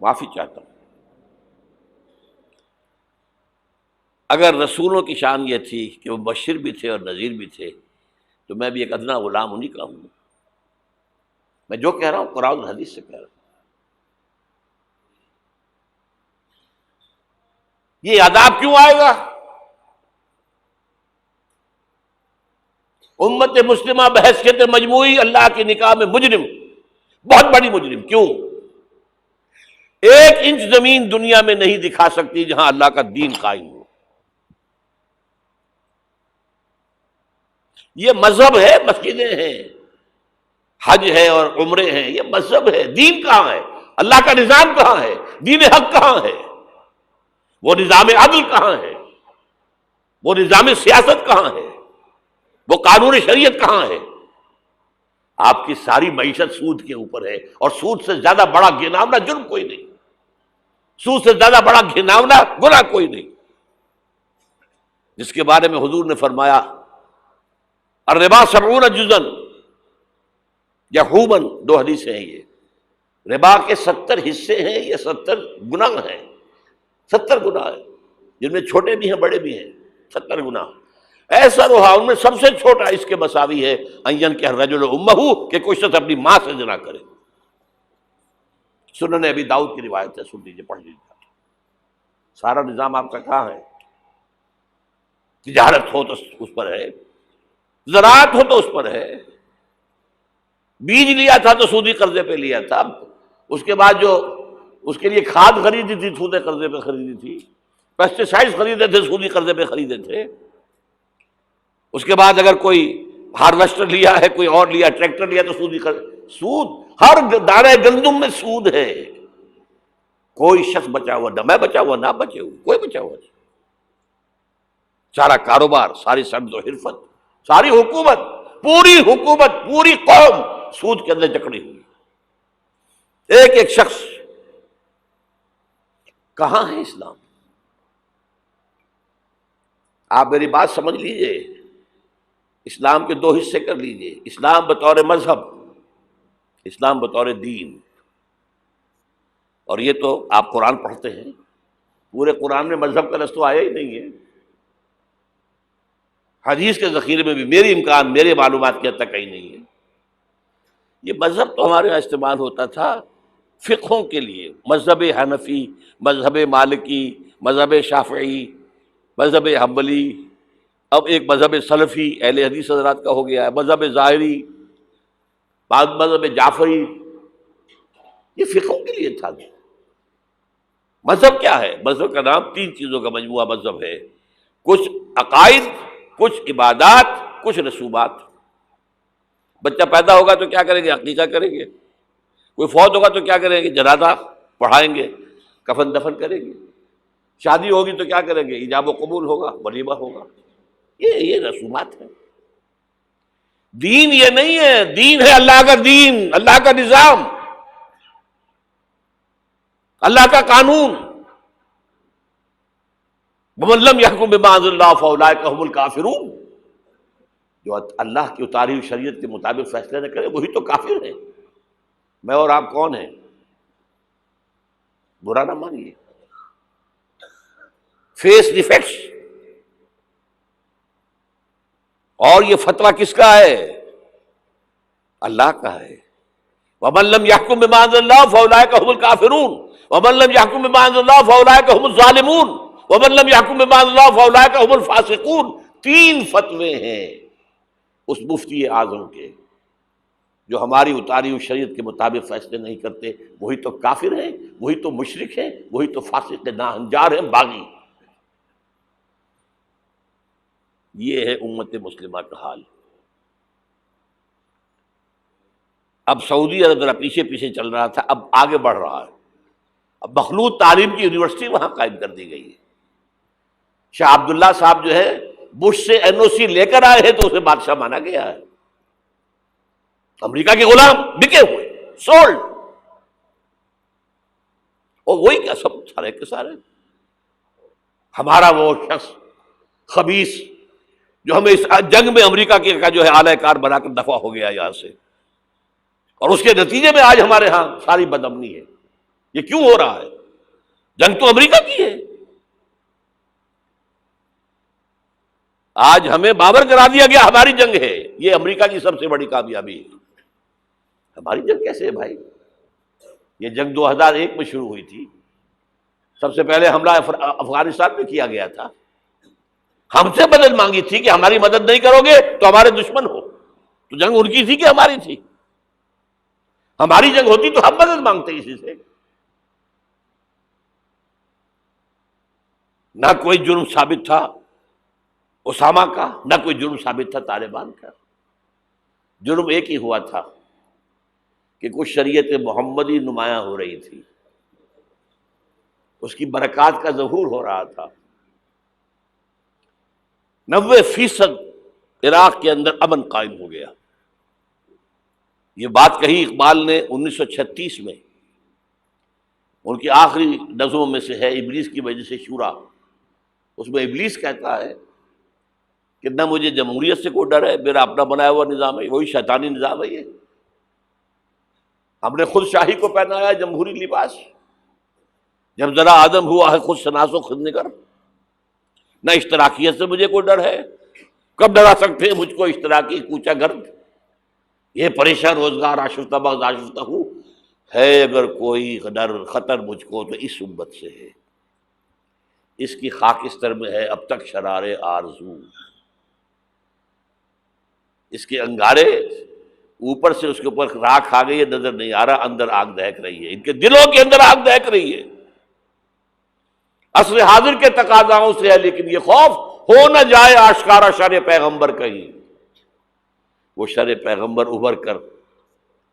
معافی چاہتا ہوں، اگر رسولوں کی شان یہ تھی کہ وہ مبشر بھی تھے اور نذیر بھی تھے، تو میں بھی ایک ادنا غلام انہیں کا ہوں۔ میں جو کہہ رہا ہوں قرآن اور حدیث سے کہہ رہا ہوں۔ یہ عذاب کیوں آئے گا؟ امت مسلمہ بحیثیت مجموعی اللہ کی نگاہ میں مجرم، بہت بڑی مجرم۔ کیوں؟ 1 انچ زمین دنیا میں نہیں دکھا سکتی جہاں اللہ کا دین قائم ہو۔ یہ مذہب ہے، مسجدیں ہیں، حج ہے اور عمرے ہیں، یہ مذہب ہے۔ دین کہاں ہے؟ اللہ کا نظام کہاں ہے؟ دین حق کہاں ہے؟ وہ نظام عدل کہاں ہے؟ وہ نظام سیاست کہاں ہے؟ وہ قانون شریعت کہاں ہے؟ آپ کی ساری معیشت سود کے اوپر ہے، اور سود سے زیادہ بڑا گھناؤنا جرم کوئی نہیں، سود سے زیادہ بڑا گھناؤنا گناہ کوئی نہیں، جس کے بارے میں حضور نے فرمایا الربا 70 جزءا یحوبا، 2 حدیثیں ہیں یہ، ربا کے 70 حصے ہیں، یہ 70 گناہ ہیں، 70 گناہ ہیں، جن میں چھوٹے بھی ہیں بڑے بھی ہیں، 70 گناہ۔ ایسا رہا ان میں سب سے چھوٹا اس کے مساوی ہے ان کہ الرجل امہ، کہ کوئی شخص اپنی ماں سے زنا کرے۔ سنن ابی داؤد کی روایت ہے، سن لیجیے، پڑھ لیجیے۔ سارا نظام آپ کا کہاں ہے؟ تجارت ہو تو اس پر ہے، زراعت ہو تو اس پر ہے، بیج لیا تھا تو سودی قرضے پہ لیا تھا، اس کے بعد جو اس کے لیے کھاد خریدی تھی سودی قرضے پہ خریدی تھی، پیسٹی سائڈز خریدے تھے سودی قرضے پہ خریدے تھے، اس کے بعد اگر کوئی ہارویسٹر لیا ہے، کوئی اور لیا، ٹریکٹر لیا تو سودی سود، ہر دانے گندم میں سود ہے۔ کوئی شخص بچا ہوا نہ، میں بچا ہوا نہ بچے ہوئے، کوئی بچا ہوا نہیں۔ سارا کاروبار، ساری صنعت و حرفت، ساری حکومت، پوری حکومت، پوری قوم سود کے اندر جکڑی ہوئی۔ ایک ایک شخص، کہاں ہے اسلام؟ آپ میری بات سمجھ لیجئے، اسلام کے 2 حصے کر لیجئے، اسلام بطور مذہب، اسلام بطور دین۔ اور یہ تو آپ قرآن پڑھتے ہیں، پورے قرآن میں مذہب کا لفظ تو آیا ہی نہیں ہے۔ حدیث کے ذخیرے میں بھی میری امکان، میرے معلومات کے حد تک کہیں نہیں ہے۔ یہ مذہب تو ہمارے یہاں استعمال ہوتا تھا فقہوں کے لیے، مذہب حنفی، مذہب مالکی، مذہب شافعی، مذہب حنبلی، اب ایک مذہب سلفی اہل حدیث حضرات کا ہو گیا ہے، مذہب ظاہری، بعض مذہب جعفری، یہ فقہوں کے لیے تھا۔ مذہب کیا ہے؟ مذہب کا نام 3 چیزوں کا مجموعہ مذہب ہے، کچھ عقائد، کچھ عبادات، کچھ رسومات۔ بچہ پیدا ہوگا تو کیا کریں گے؟ عقیقہ کریں گے۔ کوئی فوت ہوگا تو کیا کریں گے؟ جنازہ پڑھائیں گے، کفن دفن کریں گے۔ شادی ہوگی تو کیا کریں گے؟ ایجاب و قبول ہوگا، ولیمہ ہوگا۔ یہ رسومات ہیں۔ دین یہ نہیں ہے، دین ہے اللہ کا دین، اللہ کا نظام، اللہ کا قانون۔ وَمَن لَّمْ يَحْكُم بِمَا أَنزَلَ اللَّهُ فَأُولَٰئِكَ هُمُ الْكَافِرُونَ، جو اللہ کی اتاری ہوئی شریعت کے مطابق فیصلے نہ کرے وہی تو کافر ہیں۔ میں اور آپ کون ہیں؟ برا نہ مانیے، فیس دی فیکٹس۔ اور یہ فتویٰ کس کا ہے؟ اللہ کا ہے۔ وَمَن لَّمْ يَحْكُم بِمَا أَنزَلَ اللَّهُ فَأُولَٰئِكَ هُمُ الْكَافِرُونَ وَمَن لَّمْ يَحْكُم بِمَا أَنزَلَ اللَّهُ فَأُولَٰئِكَ هُمُ الظَّالِمُونَ وَمَن لَّمْ يَحْكُم بِمَا أَنزَلَ اللَّهُ فَأُولَٰئِكَ هُمُ الْفَاسِقُونَ۔ 3 فتوے ہیں اس مفتی اعظم کے، جو ہماری اتاری ہوئی شریعت کے مطابق فیصلے نہیں کرتے وہی تو کافر ہیں، وہی تو مشرک ہیں، وہی تو فاسق ناہنجار ہیں، باغی۔ یہ ہے امت مسلمہ کا حال۔ اب سعودی عرب ذرا پیچھے پیچھے چل رہا تھا، اب آگے بڑھ رہا ہے۔ اب مخلوط تعلیم کی یونیورسٹی وہاں قائم کر دی گئی ہے۔ شاہ عبداللہ صاحب جو ہے بش سے این او سی لے کر آئے ہیں تو اسے بادشاہ مانا گیا ہے۔ امریکہ کے غلام بکے ہوئے، سولڈ، اور وہی کیا سب سارے کے سارے ہمارا وہ شخص خبیث جو ہمیں اس جنگ میں امریکہ کا جو ہے اعلی کار بنا کر دفع ہو گیا یہاں سے، اور اس کے نتیجے میں آج ہمارے ہاں ساری بدامنی ہے۔ یہ کیوں ہو رہا ہے؟ جنگ تو امریکہ کی ہے۔ آج ہمیں باور کرا دیا گیا ہماری جنگ ہے، یہ امریکہ کی سب سے بڑی کامیابی ہے۔ ہماری جنگ کیسے ہے بھائی؟ یہ جنگ 2001 میں شروع ہوئی تھی، سب سے پہلے حملہ افغانستان میں کیا گیا تھا، ہم سے مدد مانگی تھی کہ ہماری مدد نہیں کرو گے تو ہمارے دشمن ہو۔ تو جنگ ان کی تھی کہ ہماری تھی؟ ہماری جنگ ہوتی تو ہم مدد مانگتے کسی سے۔ نہ کوئی جرم ثابت تھا اسامہ کا، نہ کوئی جرم ثابت تھا طالبان کا۔ جرم ایک ہی ہوا تھا کہ کچھ شریعت محمدی نمایاں ہو رہی تھی، اس کی برکات کا ظہور ہو رہا تھا۔ 90% عراق کے اندر امن قائم ہو گیا۔ یہ بات کہی اقبال نے 1936 میں، ان کی آخری نظموں میں سے ہے ابلیس کی وجہ سے شورا۔ اس میں ابلیس کہتا ہے کہ نہ مجھے جمہوریت سے کوئی ڈر ہے، میرا اپنا بنایا ہوا نظام ہے، وہی شیطانی نظام ہے۔ یہ ہم نے خود شاہی کو پہنایا جمہوری لباس، جب ذرا آدم ہوا ہے خود شناس و خود نگر۔ نہ اشتراکیت سے مجھے کوئی ڈر ہے، کب ڈرا سکتے ہیں مجھ کو اشتراکی کوچہ گرد؟ یہ پریشان روزگار آشفتہ بغض آشفتہ ہوں ہے، اگر کوئی ڈر خطر مجھ کو تو اس امت سے ہے، اس کی خاکستر میں ہے اب تک شرار آرزو۔ اس کے انگارے اوپر سے اس کے اوپر راکھ آ گئی ہے، نظر نہیں آ رہا، اندر آگ دہک رہی ہے، ان کے دلوں کے اندر آگ دہک رہی ہے۔ عصر حاضر کے تقاضاؤں سے ہے، لیکن یہ خوف ہو نہ جائے آشکارا شر پیغمبر کہیں، وہ شر پیغمبر ابھر کر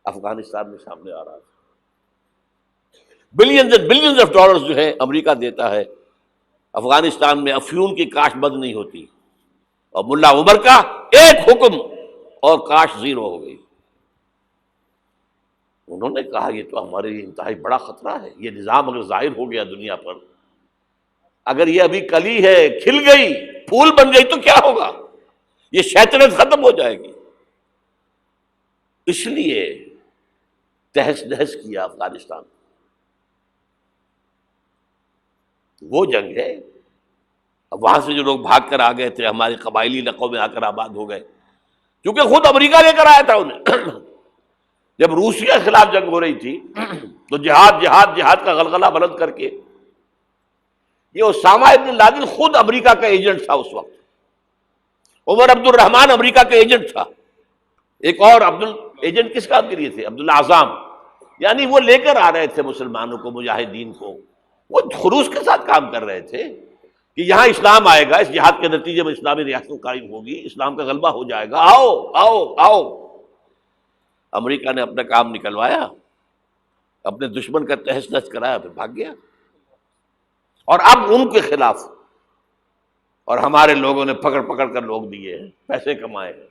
افغانستان میں سامنے آ رہا ہے۔ Billions and billions of dollars جو ہے امریکہ دیتا ہے، افغانستان میں افیون کی کاشت بند نہیں ہوتی، اور ملا عمر کا ایک حکم اور کاشت زیرو ہو گئی۔ انہوں نے کہا یہ تو ہمارے لیے انتہائی بڑا خطرہ ہے، یہ نظام اگر ظاہر ہو گیا دنیا پر، اگر یہ ابھی کلی ہے کھل گئی پھول بن گئی تو کیا ہوگا؟ یہ شیطنت ختم ہو جائے گی۔ اس لیے تہس نہس کیا افغانستان۔ وہ جنگ ہے۔ اب وہاں سے جو لوگ بھاگ کر آ گئے تھے ہمارے قبائلی علاقوں میں آ کر آباد ہو گئے، کیونکہ خود امریکہ لے کر آیا تھا انہیں۔ جب روسیہ کے خلاف جنگ ہو رہی تھی تو جہاد جہاد جہاد کا غلغلہ بلند کر کے یہ اسامہ ابن لادن خود امریکہ کا ایجنٹ تھا اس وقت، عمر عبد الرحمان امریکہ کا ایجنٹ تھا، ایک اور ایجنٹ کس کام کے لیے تھے؟ عبداللہ اعظم، یعنی وہ لے کر آ رہے تھے مسلمانوں کو، مجاہدین کو، وہ خلوص کے ساتھ کام کر رہے تھے کہ یہاں اسلام آئے گا، اس جہاد کے نتیجے میں اسلامی ریاست قائم ہوگی، اسلام کا غلبہ ہو جائے گا، آؤ آؤ آؤ۔ امریکہ نے اپنا کام نکلوایا، اپنے دشمن کا تہس نہس کرایا، پھر بھاگ گیا۔ اور اب ان کے خلاف، اور ہمارے لوگوں نے پکڑ پکڑ کر لوگ دیے ہیں، پیسے کمائے ہیں،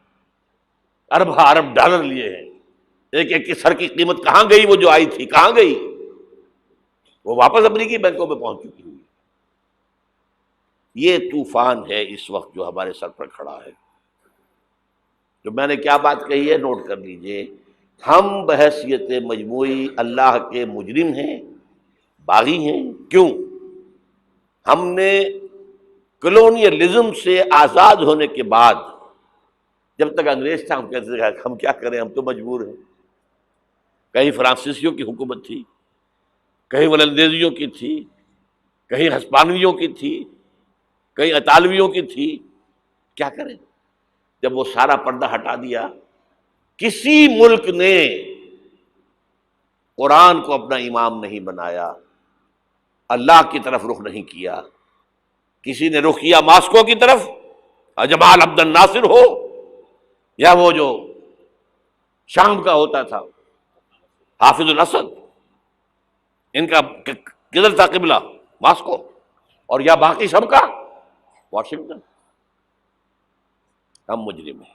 ارب ارب ڈالر لیے ہیں، ایک ایک کی سر کی قیمت کہاں گئی؟ وہ جو آئی تھی کہاں گئی؟ وہ واپس امریکی بینکوں میں پہنچ چکی ہوئی۔ یہ طوفان ہے اس وقت جو ہمارے سر پر کھڑا ہے۔ جو میں نے کیا بات کہی ہے نوٹ کر لیجئے، ہم بحیثیت مجموعی اللہ کے مجرم ہیں، باغی ہیں۔ کیوں؟ ہم نے کلونیلزم سے آزاد ہونے کے بعد، جب تک انگریز تھا ہم کہتے تھے ہم کیا کریں، ہم تو مجبور ہیں۔ کہیں فرانسیسیوں کی حکومت تھی، کہیں ولندیزیوں کی تھی، کہیں ہسپانویوں کی تھی، کہیں اطالویوں کی تھی، کیا کریں؟ جب وہ سارا پردہ ہٹا دیا، کسی ملک نے قرآن کو اپنا امام نہیں بنایا، اللہ کی طرف رخ نہیں کیا، کسی نے رخ کیا ماسکو کی طرف، جمال عبد الناصر ہو یا وہ جو شام کا ہوتا تھا حافظ الاسد، ان کا کدھر تھا قبلہ؟ ماسکو، اور یا باقی سب کا واشنگٹن۔ ہم مجرم ہیں۔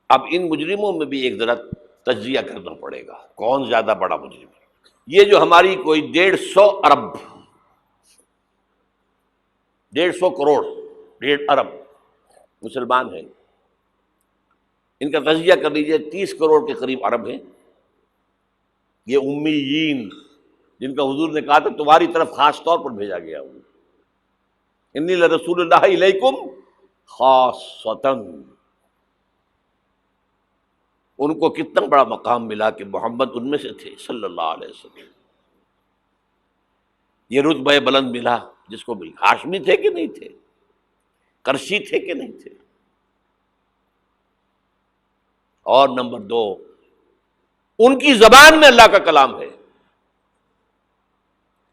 اب ان مجرموں میں بھی ایک ذرا تجزیہ کرنا پڑے گا، کون زیادہ بڑا مجرم ہے۔ یہ جو ہماری کوئی 150 ارب 150 کروڑ 1.5 ارب مسلمان ہیں، ان کا تجزیہ کر لیجئے 30 کروڑ کے قریب عرب ہیں، یہ امیین جن کا حضور نے کہا تھا تمہاری طرف خاص طور پر بھیجا گیا ہوں، انی لرسول اللہ الیکم خاصۃ۔ ان کو کتنا بڑا مقام ملا کہ محمد ان میں سے تھے صلی اللہ علیہ وسلم۔ یہ رتبہ بلند ملا جس کو بھی، ہاشمی تھے کہ نہیں تھے، کرشی تھے کہ نہیں تھے۔ اور نمبر 2، ان کی زبان میں اللہ کا کلام ہے۔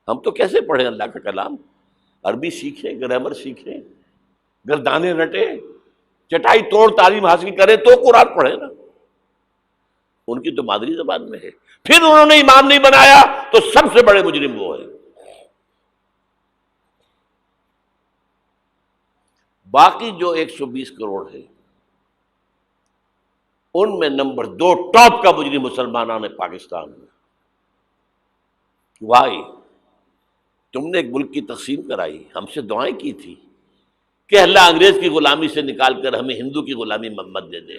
ہم تو کیسے پڑھیں اللہ کا کلام؟ عربی سیکھیں، گرامر سیکھیں، گردانے رٹیں، چٹائی توڑ تعلیم حاصل کریں تو قرآن پڑھیں نا۔ ان کی تو مادری زبان میں ہے، پھر انہوں نے امام نہیں بنایا تو سب سے بڑے مجرم وہ ہیں۔ باقی جو 120 کروڑ ہے ان میں نمبر 2 ٹاپ کا مجرم مسلمانان پاکستان میں۔ وائی تم نے ایک ملک کی تقسیم کرائی، ہم سے دعائیں کی تھی کہ اللہ انگریز کی غلامی سے نکال کر ہمیں ہندو کی غلامی مت دے دے،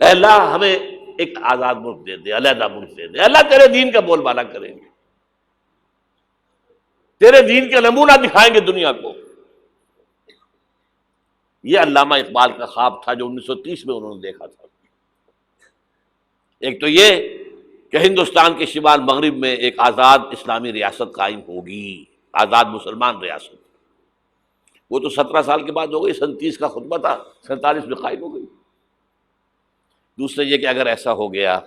اے اللہ ہمیں ایک آزاد ملک دے دے، علیحدہ ملک دے دے، اللہ تیرے دین کا بول بالا کریں گے، تیرے دین کا نمونہ دکھائیں گے دنیا کو۔ یہ علامہ اقبال کا خواب تھا جو 1930 میں انہوں نے دیکھا تھا۔ ایک تو یہ کہ ہندوستان کے شمال مغرب میں ایک آزاد اسلامی ریاست قائم ہوگی، آزاد مسلمان ریاست۔ وہ تو 17 سال کے بعد ہو گئی، 37 کا خطبہ تھا، 47 میں قائم ہو گئی۔ دوسرا یہ کہ اگر ایسا ہو گیا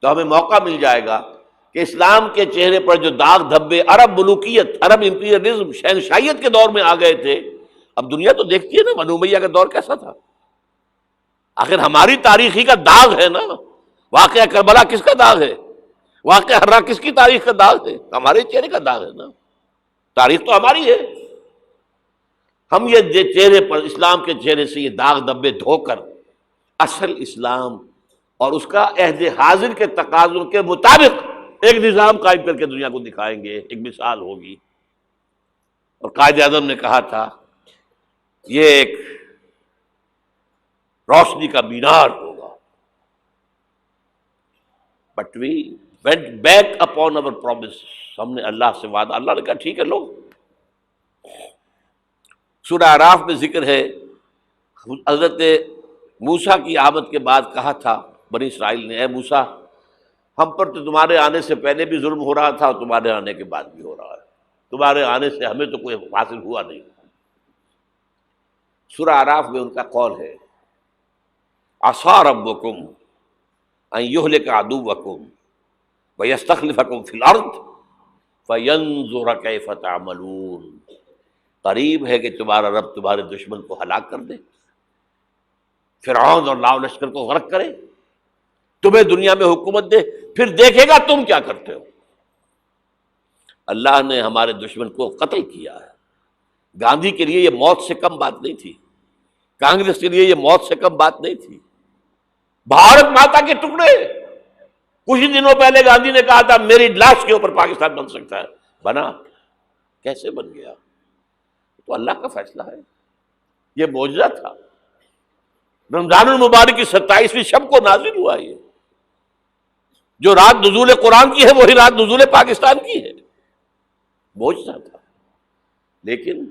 تو ہمیں موقع مل جائے گا کہ اسلام کے چہرے پر جو داغ دھبے عرب ملوکیت، عرب امپیریلزم، شہنشاہیت کے دور میں آ گئے تھے، اب دنیا تو دیکھتی ہے نا بنو امیہ کا دور کیسا تھا۔ آخر ہماری تاریخی کا داغ ہے نا، واقعہ کربلا کس کا داغ ہے، واقعہ ہررا کس کی تاریخ کا داغ ہے؟ ہمارے چہرے کا داغ ہے نا، تاریخ تو ہماری ہے۔ ہم یہ چہرے پر، اسلام کے چہرے سے یہ داغ دھبے دھو کر اصل اسلام اور اس کا عہد حاضر کے تقاضوں کے مطابق ایک نظام قائم کر کے دنیا کو دکھائیں گے، ایک مثال ہوگی۔ اور قائد اعظم نے کہا تھا یہ ایک روشنی کا مینار ہوگا۔ But we went back upon our promise، ہم نے اللہ سے وعدہ، اللہ نے کہا ٹھیک ہے لو۔ سورہ اعراف میں ذکر ہے حضرت موسیٰ کی آمد کے بعد کہا تھا بنی اسرائیل نے، اے موسیٰ ہم پر تو تمہارے آنے سے پہلے بھی ظلم ہو رہا تھا اور تمہارے آنے کے بعد بھی ہو رہا ہے، تمہارے آنے سے ہمیں تو کوئی حاصل ہوا نہیں۔ سورہ اعراف میں ان کا قول ہے عصا ربکم ان یہلک عدوکم ویستخلفکم فی الارض فینظر کیف تعملون۔ قریب ہے کہ تمہارا رب تمہارے دشمن کو ہلاک کر دے، فرعون اور لاؤ لشکر کو غرق کرے، تمہیں دنیا میں حکومت دے، پھر دیکھے گا تم کیا کرتے ہو۔ اللہ نے ہمارے دشمن کو قتل کیا ہے۔ گاندھی کے لیے یہ موت سے کم بات نہیں تھی، کانگریس کے لیے یہ موت سے کم بات نہیں تھی۔ بھارت ماتا کے ٹکڑے، کچھ ہی دنوں پہلے گاندھی نے کہا تھا میری لاش کے اوپر پاکستان بن سکتا ہے، بنا؟ کیسے بن گیا؟ تو اللہ کا فیصلہ ہے، یہ معجزہ تھا۔ رمضان المبارک کی 27ویں شب کو نازل ہوا یہ، جو رات نزول قرآن کی ہے وہی رات نزول پاکستان کی ہے، معجزہ تھا۔ لیکن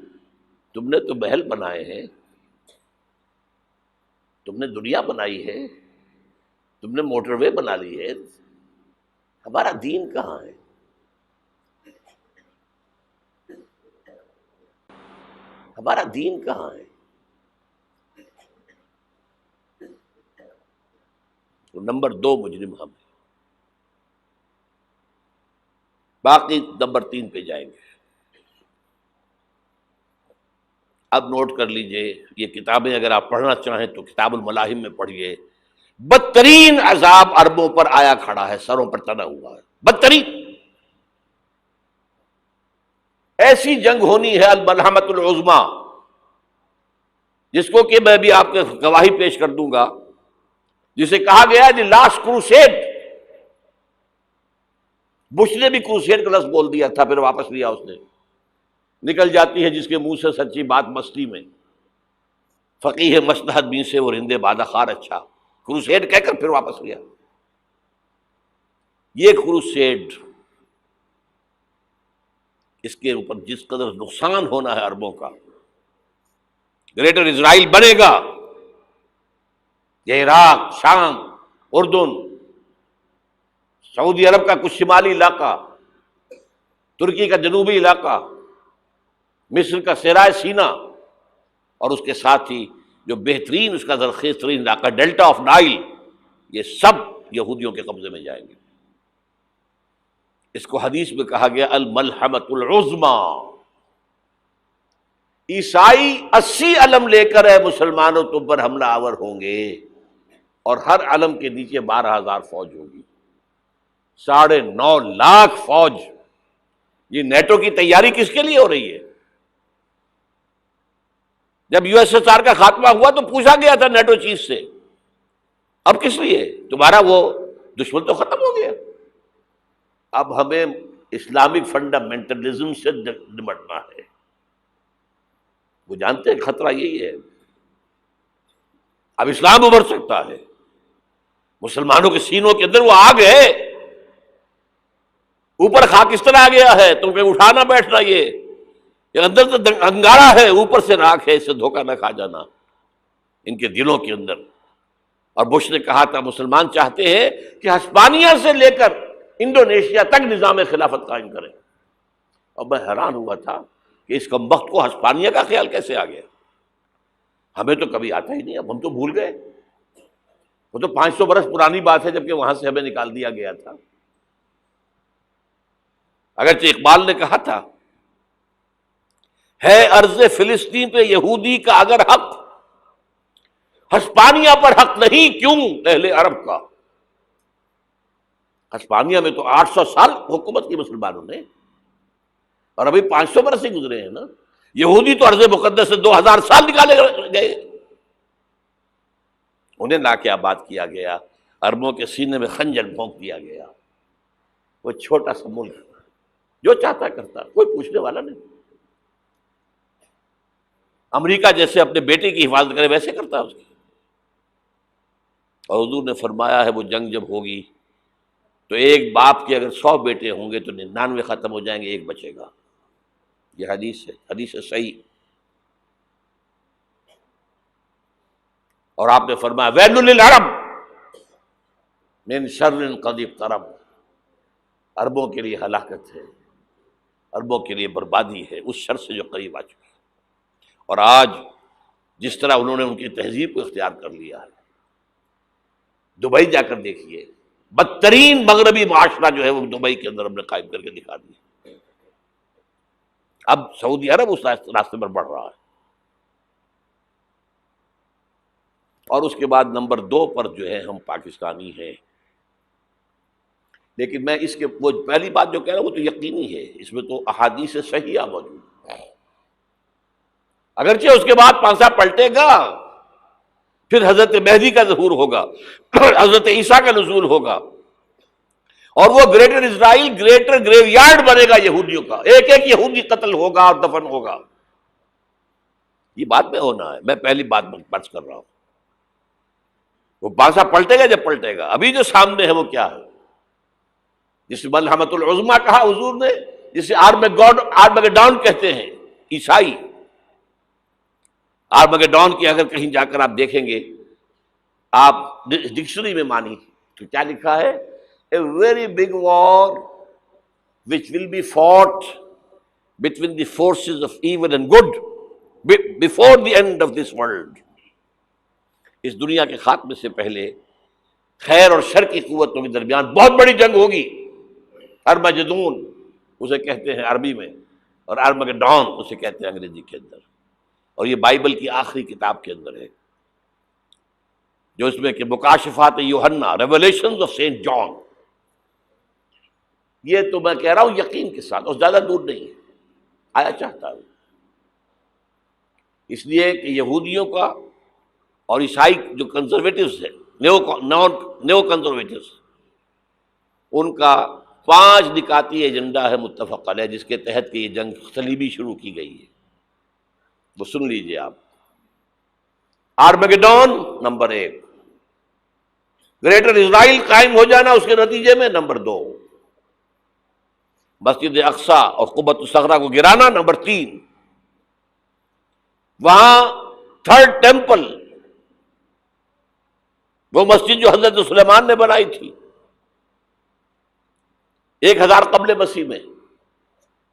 تم نے تو محل بنائے ہیں، تم نے دنیا بنائی ہے، تم نے موٹر وے بنا لی ہے، ہمارا دین کہاں ہے؟ ہمارا دین کہاں ہے؟ تو نمبر 2 مجرم ہم ہیں۔ باقی نمبر 3 پہ جائیں گے۔ اب نوٹ کر لیجئے، یہ کتابیں اگر آپ پڑھنا چاہیں تو کتاب الملاحم میں پڑھیے، بدترین عذاب عربوں پر آیا کھڑا ہے، سروں پر تنا ہوا ہے، بدترین ایسی جنگ ہونی ہے الملحمۃ العظمیٰ، جس کو کہ میں بھی آپ کے گواہی پیش کر دوں گا، جسے کہا گیا ہے دی لاسٹ کروسیڈ۔ بش نے بھی کروسیڈ کا لفظ بول دیا تھا، پھر واپس لیا اس نے، نکل جاتی ہے جس کے منہ سے سچی بات مستی میں، فقیہ مصلحت بین سے وہ رندے بادہ خار اچھا، کروسیڈ کہہ کر پھر واپس لیا۔ یہ کروسیڈ، اس کے اوپر جس قدر نقصان ہونا ہے عربوں کا، گریٹر اسرائیل بنے گا، یہ عراق، شام، اردن، سعودی عرب کا کچھ شمالی علاقہ، ترکی کا جنوبی علاقہ، مصر کا صحرائے سینا، اور اس کے ساتھ ہی جو بہترین اس کا زرخیز ترین علاقہ ڈیلٹا آف نائل، یہ سب یہودیوں کے قبضے میں جائیں گے۔ اس کو حدیث میں کہا گیا الملحمۃ العظمیٰ۔ عیسائی 80 علم لے کر اے مسلمانوں تم پر حملہ آور ہوں گے، اور ہر علم کے نیچے 12,000 فوج ہوگی، 9.5 لاکھ فوج۔ یہ نیٹو کی تیاری کس کے لیے ہو رہی ہے؟ جب یو ایس ایس آر کا خاتمہ ہوا تو پوچھا گیا تھا نیٹو چیف سے، اب کس لیے؟ تمہارا وہ دشمن تو ختم ہو گیا، اب ہمیں اسلامک فنڈامنٹلزم سے نمٹنا ہے۔ وہ جانتے ہیں خطرہ یہی ہے، اب اسلام ابھر سکتا ہے، مسلمانوں کے سینوں کے اندر وہ آگ ہے، اوپر خاکستر آ گیا ہے، تم کو اٹھانا بیٹھنا، یہ اندر تو انگارہ ہے، اوپر سے راکھ ہے، اس سے دھوکہ نہ کھا جانا ان کے دلوں کے اندر۔ اور بش نے کہا تھا مسلمان چاہتے ہیں کہ ہسپانیہ سے لے کر انڈونیشیا تک نظام خلافت قائم کریں، اور میں حیران ہوا تھا کہ اس کمبخت کو ہسپانیہ کا خیال کیسے آ گیا؟ ہمیں تو کبھی آتا ہی نہیں، اب ہم تو بھول گئے، وہ تو 500 برس پرانی بات ہے جبکہ وہاں سے ہمیں نکال دیا گیا تھا۔ اگرچہ اقبال نے کہا تھا ہے ارض فلسطین پہ یہودی کا اگر حق، ہسپانیہ پر حق نہیں کیوں اہل عرب کا؟ ہسپانیہ میں تو 800 سال حکومت کی مسلمانوں نے، اور ابھی 500 برس ہی گزرے ہیں نا۔ یہودی تو ارض مقدس سے 2000 سال نکالے گئے، انہیں لا کے آباد کیا گیا، عربوں کے سینے میں خنجر بھونک دیا گیا۔ وہ چھوٹا سا ملک جو چاہتا کرتا، کوئی پوچھنے والا نہیں۔ امریکہ جیسے اپنے بیٹے کی حفاظت کرے ویسے کرتا اس کی۔ اور حضور نے فرمایا ہے وہ جنگ جب ہوگی تو ایک باپ کے اگر 100 بیٹے ہوں گے تو 99 ختم ہو جائیں گے، ایک بچے گا۔ یہ حدیث ہے، حدیث ہے صحیح۔ اور آپ نے فرمایا ویل للعرب من شر قد اقترب، عربوں کے لیے ہلاکت ہے، عربوں کے لیے بربادی ہے اس شر سے جو قریب آ چکا ہے۔ اور آج جس طرح انہوں نے ان کی تہذیب کو اختیار کر لیا ہے، دبئی جا کر دیکھیے، بدترین مغربی معاشرہ جو ہے وہ دبئی کے اندر ہم نے قائم کر کے دکھا دیا۔ اب سعودی عرب اس راستے پر بڑھ رہا ہے۔ اور اس کے بعد نمبر 2 پر جو ہے ہم پاکستانی ہیں، لیکن میں اس کے وہ پہلی بات جو کہہ رہا ہوں وہ تو یقینی ہے، اس میں تو احادیث صحیحہ موجود ہے۔ اگرچہ اس کے بعد پانسا پلٹے گا، پھر حضرت مہدی کا ظہور ہوگا، حضرت عیسیٰ کا نزول ہوگا، اور وہ گریٹر اسرائیل گریٹر گریو یارڈ بنے گا یہودیوں کا، ایک ایک یہودی قتل ہوگا اور دفن ہوگا۔ یہ بات میں ہونا ہے، میں پہلی بات بات کر رہا ہوں۔ وہ پانسا پلٹے گا جب پلٹے گا، ابھی جو سامنے ہے وہ کیا ہے؟ جس ملحمۃ العظمیٰ کہا حضور نے، جسے آرمگیڈون کہتے ہیں عیسائی۔ آرمگیڈون کی اگر کہیں جا کر آپ دیکھیں گے، آپ ڈکشنری میں مانی تو کیا لکھا ہے؟ A very big war which will be fought between the forces of evil and good before the end of this world۔ اس دنیا کے خاتمے سے پہلے خیر اور شر کی قوتوں کے درمیان بہت بڑی جنگ ہوگی۔ ارمجدون اسے کہتے ہیں عربی میں، اور آرمگیڈون اسے کہتے ہیں انگریزی کے اندر۔ اور یہ بائبل کی آخری کتاب کے اندر ہے، جو اس میں کہ مکاشفات یوحنا، ریولیشنز آف سینٹ جان. یہ تو میں کہہ رہا ہوں یقین کے ساتھ، اور زیادہ دور نہیں ہے، آیا چاہتا ہوں. اس لیے کہ یہودیوں کا اور عیسائی جو کنزرویٹوز ہیں، نیو کنزرویٹوز، ان کا 5 نکاتی ایجنڈا ہے متفق علیہ، جس کے تحت کہ یہ جنگ صلیبی شروع کی گئی ہے. وہ سن لیجئے آپ. آرمیگیڈون نمبر 1، گریٹر اسرائیل قائم ہو جانا اس کے نتیجے میں نمبر 2، مسجد اقصی اور قبۃ الصغریٰ کو گرانا نمبر 3، وہاں تھرڈ ٹیمپل، وہ مسجد جو حضرت سلیمان نے بنائی تھی 1000 قبل مسیح میں،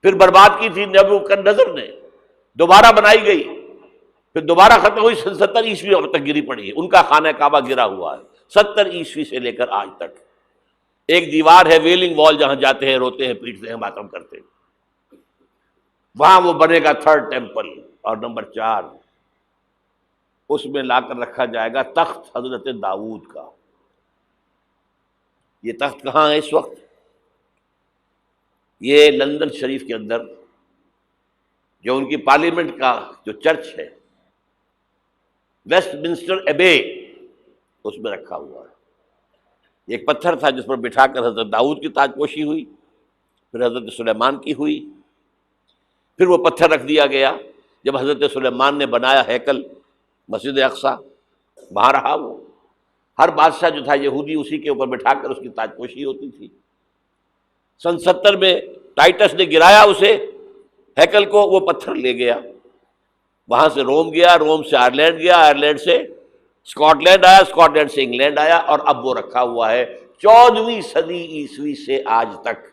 پھر برباد کی تھی نیبوکدنیزر نے، دوبارہ بنائی گئی، پھر دوبارہ ختم ہوئی 70 عیسوی تک گری پڑی ہے. ان کا خانہ کعبہ گرا ہوا ہے 70 عیسوی سے لے کر آج تک. ایک دیوار ہے ویلنگ وال، جہاں جاتے ہیں، روتے ہیں، پیٹتے ہیں، ماتم کرتے ہیں، وہاں وہ بنے گا تھرڈ ٹیمپل. اور نمبر 4، اس میں لا کر رکھا جائے گا تخت حضرت داؤد کا. یہ تخت کہاں ہے اس وقت؟ یہ لندن شریف کے اندر، جو ان کی پارلیمنٹ کا جو چرچ ہے، ویسٹ منسٹر ایبے، اس میں رکھا ہوا ہے. ایک پتھر تھا جس پر بٹھا کر حضرت داؤد کی تاج پوشی ہوئی، پھر حضرت سلیمان کی ہوئی، پھر وہ پتھر رکھ دیا گیا جب حضرت سلیمان نے بنایا ہیکل مسجد اقصی، وہاں رہا وہ. ہر بادشاہ جو تھا یہودی اسی کے اوپر بٹھا کر اس کی تاج پوشی ہوتی تھی. سن 70 میں ٹائٹس نے گرایا اسے، ہیکل کو، وہ پتھر لے گیا، وہاں سے روم گیا، روم سے آئرلینڈ گیا، آئرلینڈ سے اسکاٹ لینڈ آیا، اسکاٹ لینڈ سے انگلینڈ آیا، اور اب وہ رکھا ہوا ہے 14ویں صدی عیسوی سے آج تک.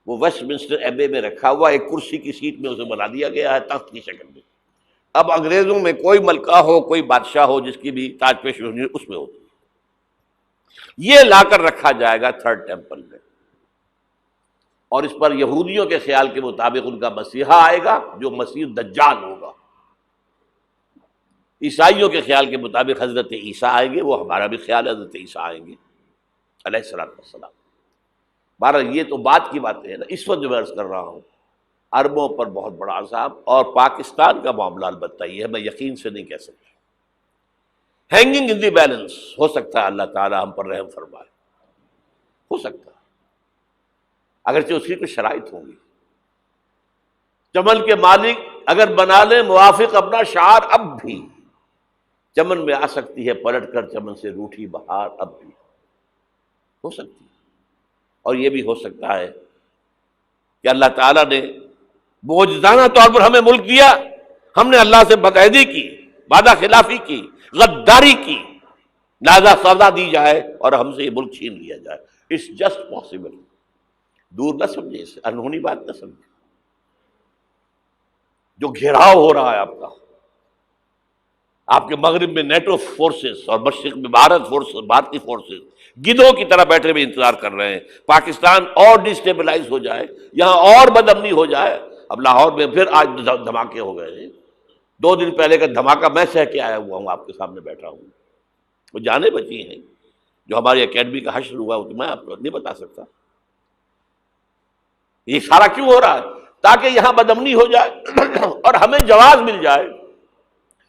وہ ویسٹ منسٹر ایبے میں رکھا ہوا، ایک کرسی کی سیٹ میں اسے بنا دیا گیا ہے تخت کی شکل میں. اب انگریزوں میں کوئی ملکہ ہو، کوئی بادشاہ ہو، جس کی بھی تاج پوشی ہونی اس میں ہوتی. یہ لا کر رکھا جائے گا تھرڈ ٹیمپل میں، اور اس پر یہودیوں کے خیال کے مطابق ان کا مسیحا آئے گا جو مسیح دجال ہوگا. عیسائیوں کے خیال کے مطابق حضرت عیسیٰ آئیں گے، وہ ہمارا بھی خیال ہے حضرت عیسیٰ آئیں گے علیہ السلام. بہرحال یہ تو بات کی باتیں ہیں نا. اس وقت جو میں عرض کر رہا ہوں، عربوں پر بہت بڑا عذاب، اور پاکستان کا معاملہ البتہ یہ ہے، میں یقین سے نہیں کہہ سکتا. ہینگنگ ان دی بیلنس، ہو سکتا ہے اللہ تعالی ہم پر رحم فرمائے، ہو سکتا ہے، اگرچہ اس کی کچھ شرائط ہوں گی. چمن کے مالک اگر بنا لیں موافق اپنا شعار، اب بھی چمن میں آ سکتی ہے پلٹ کر چمن سے روٹھی بہار، اب بھی ہو سکتی ہے. اور یہ بھی ہو سکتا ہے کہ اللہ تعالیٰ نے معجزانہ طور پر ہمیں ملک دیا، ہم نے اللہ سے بدعہدی کی، وعدہ خلافی کی، غداری کی، لہذا سزا دی جائے اور ہم سے یہ ملک چھین لیا جائے. It's just possible. دور نہ سمجھے اسے، انہونی بات نہ سمجھے. جو گھیراؤ ہو رہا ہے آپ کا، آپ کے مغرب میں نیٹو فورسز اور مشرق میں بھارتی فورسز گدھوں کی طرح بیٹھے ہوئے انتظار کر رہے ہیں پاکستان اور ڈسٹیبلائز ہو جائے، یہاں اور بدامنی ہو جائے. اب لاہور میں پھر آج دھماکے ہو گئے ہیں. 2 دن پہلے کا دھماکہ میں سہ کے آیا ہوا ہوں، آپ کے سامنے بیٹھا ہوں. وہ جانیں بچی ہیں، جو ہماری اکیڈمی کا حشر ہوا وہ تو میں آپ کو نہیں بتا سکتا. یہ سارا کیوں ہو رہا ہے؟ تاکہ یہاں بدامنی ہو جائے اور ہمیں جواز مل جائے.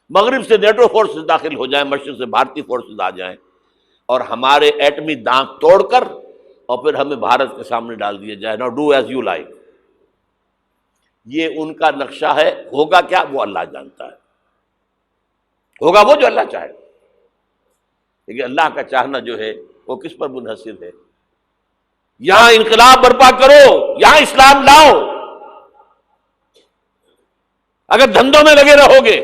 مغرب سے نیٹو فورسز داخل ہو جائیں، مشرق سے بھارتی فورسز آ جائیں، اور ہمارے ایٹمی دانت توڑ کر اور پھر ہمیں بھارت کے سامنے ڈال دیا جائے. نو ڈو ایز یو لائک. یہ ان کا نقشہ ہے. ہوگا کیا وہ اللہ جانتا ہے، ہوگا وہ جو اللہ چاہے. لیکن اللہ کا چاہنا جو ہے وہ کس پر منحصر ہے؟ یہاں انقلاب برپا کرو، یہاں اسلام لاؤ. اگر دھندوں میں لگے رہو گے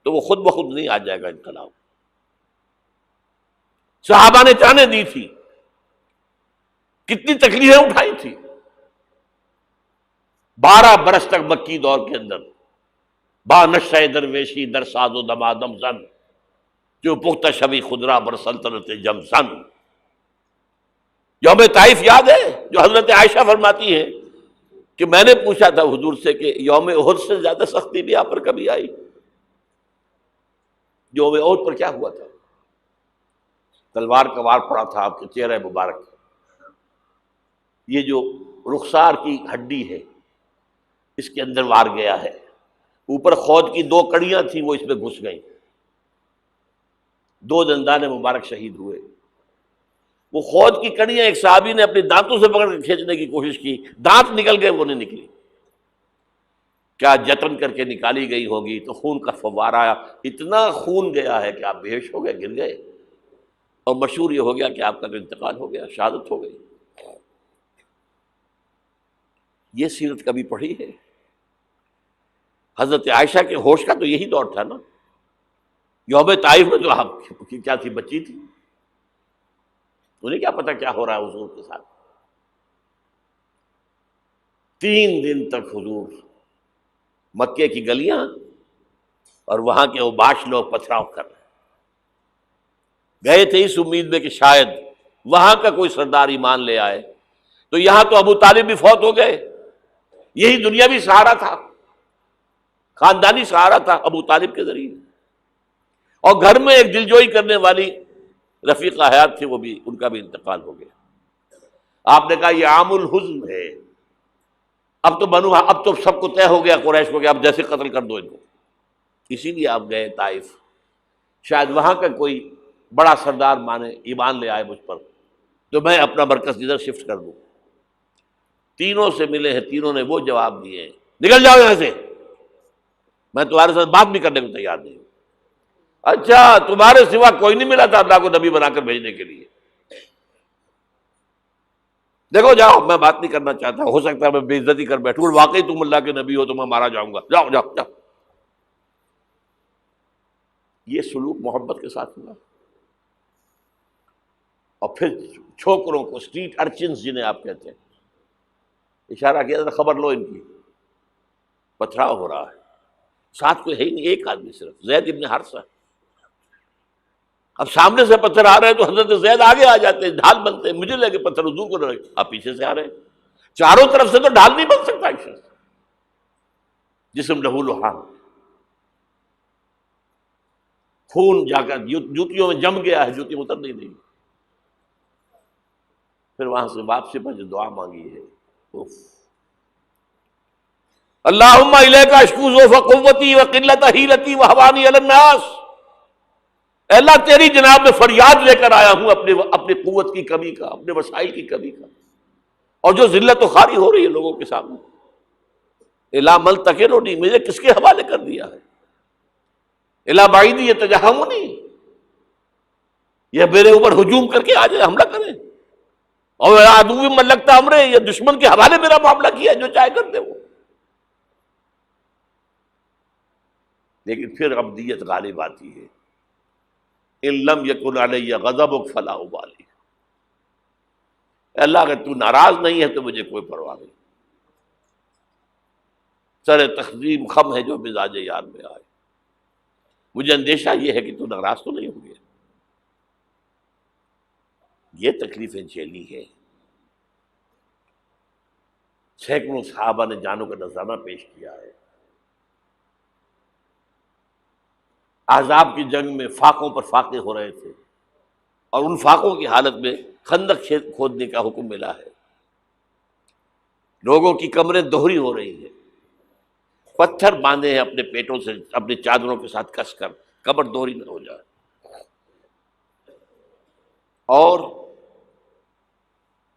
تو وہ خود بخود نہیں آ جائے گا انقلاب. صحابہ نے جانیں دی تھی، کتنی تکلیفیں اٹھائی تھی. 12 برس تک مکی دور کے اندر با نشہ درویشی در ساز و دمادم زن، جو پختہ شبی خدرا بر سلطنت جم زن. یوم طائف یاد ہے جو حضرت عائشہ فرماتی ہے کہ میں نے پوچھا تھا حضور سے کہ یوم احد سے زیادہ سختی بھی آپ پر کبھی آئی؟ یوم احد پر کیا ہوا تھا؟ تلوار کا وار پڑا تھا آپ کے چہرہ مبارک، یہ جو رخسار کی ہڈی ہے اس کے اندر وار گیا ہے، اوپر خود کی 2 کڑیاں تھیں وہ اس میں گھس گئیں، 2 دندان مبارک شہید ہوئے۔ وہ خود کی کڑیاں ایک صحابی نے اپنے دانتوں سے پکڑ کے کھینچنے کی کوشش کی، دانت نکل گئے، وہ نہیں نکلی، کیا جتن کر کے نکالی گئی ہوگی تو خون کا فوارہ، اتنا خون گیا ہے کہ آپ بے ہوش ہو گئے، گر گئے، اور مشہور یہ ہو گیا کہ آپ کا تو انتقال ہو گیا، شہادت ہو گئی۔ یہ سیرت کبھی پڑھی ہے؟ حضرت عائشہ کے ہوش کا تو یہی دور تھا نا، یوم طائف میں جو آپ کی کیا تھی، بچی تھی، انہیں کیا پتا کیا ہو رہا ہے حضور کے ساتھ۔ 3 دن تک حضور مکے کی گلیاں اور وہاں کے اوباش لوگ پتھراؤ کر رہے گئے تھے اس امید میں کہ شاید وہاں کا کوئی سردار ایمان لے آئے، تو یہاں تو ابو طالب بھی فوت ہو گئے، یہی دنیاوی سہارا تھا، خاندانی سہارا تھا ابو طالب کے ذریعے، اور گھر میں ایک دلجوئی کرنے والی رفیقہ حیات تھی، وہ بھی، ان کا بھی انتقال ہو گیا۔ آپ نے کہا یہ عام الحزن ہے، اب تو سب کو طے ہو گیا قریش کو کہ اب جیسے قتل کر دو ان کو، اسی لیے آپ گئے طائف، شاید وہاں کا کوئی بڑا سردار مانے، ایمان لے آئے مجھ پر، تو میں اپنا مرکز ادھر شفٹ کر دوں۔ تینوں سے ملے ہیں، تینوں نے وہ جواب دیے ہیں، نکل جاؤ یہاں سے، میں تمہارے ساتھ بات بھی کرنے کو تیار نہیں ہوں۔ اچھا، تمہارے سوا کوئی نہیں ملا تھا اللہ کو نبی بنا کر بھیجنے کے لیے؟ دیکھو جاؤ، میں بات نہیں کرنا چاہتا، ہو سکتا ہے میں بے عزتی کر بیٹھوں، واقعی تم اللہ کے نبی ہو تو میں مارا جاؤں گا، جاؤ جاؤ جاؤ۔ یہ سلوک محبت کے ساتھ ہوا، اور پھر چھوکروں کو، اسٹریٹ ارچنز جنہیں آپ کہتے ہیں، اشارہ کیا تھا خبر لو ان کی، پتھراؤ ہو رہا ہے، ساتھ کوئی ہے ہی نہیں، ایک آدمی صرف، زید ابن حارثہ۔ اب سامنے سے پتھر آ رہے ہیں تو حضرت زید آگے آ جاتے ہیں، ڈھال بنتے ہیں، مجھے لگے پتھر حضور کو رہے، آپ پیچھے سے آ رہے ہیں، چاروں طرف سے تو ڈھال نہیں بن سکتا ایک شخص، جسم لہو لہان، خون جا کر جوتیوں میں جم گیا ہے، جوتی اتر نہیں رہی۔ پھر وہاں سے واپسی پر جو دعا مانگی ہے، اللہم الیک اشکو ضعف قوتی وقلت حیلتی وہوانی علی الناس، اے اللہ تیری جناب میں فریاد لے کر آیا ہوں اپنی قوت کی کمی کا، اپنے وسائل کی کمی کا، اور جو ذلت و خواری ہو رہی ہے لوگوں کے سامنے، الا ملتقننی، مجھے کس کے حوالے کر دیا ہے، الا بعیدی یتجہمنی، یہ میرے اوپر ہجوم کر کے آ جائے، حملہ کریں، اور عدو من لگتا امرے، یہ دشمن کے حوالے میرا معاملہ کیا، جو چاہے کر دے وہ۔ لیکن پھر عبدیت غالب آتی ہے، ان لم یکن علی غضبک فلا ابالی، اللہ اگر تو ناراض نہیں ہے تو مجھے کوئی پرواہ نہیں، سر تخظیم خم ہے جو مزاج یار میں آئے، مجھے اندیشہ یہ ہے کہ تو ناراض تو نہیں ہو گیا۔ یہ تکلیفیں جھیلی ہے، سینکڑوں صحابہ نے جانوں کا نذرانہ پیش کیا ہے، احزاب کی جنگ میں فاقوں پر فاقے ہو رہے تھے، اور ان فاقوں کی حالت میں خندق کھودنے کا حکم ملا ہے، لوگوں کی کمریں دوہری ہو رہی ہیں، پتھر باندھے ہیں اپنے پیٹوں سے، اپنی چادروں کے ساتھ کس کر، کمر دوہری نہ ہو جائے۔ اور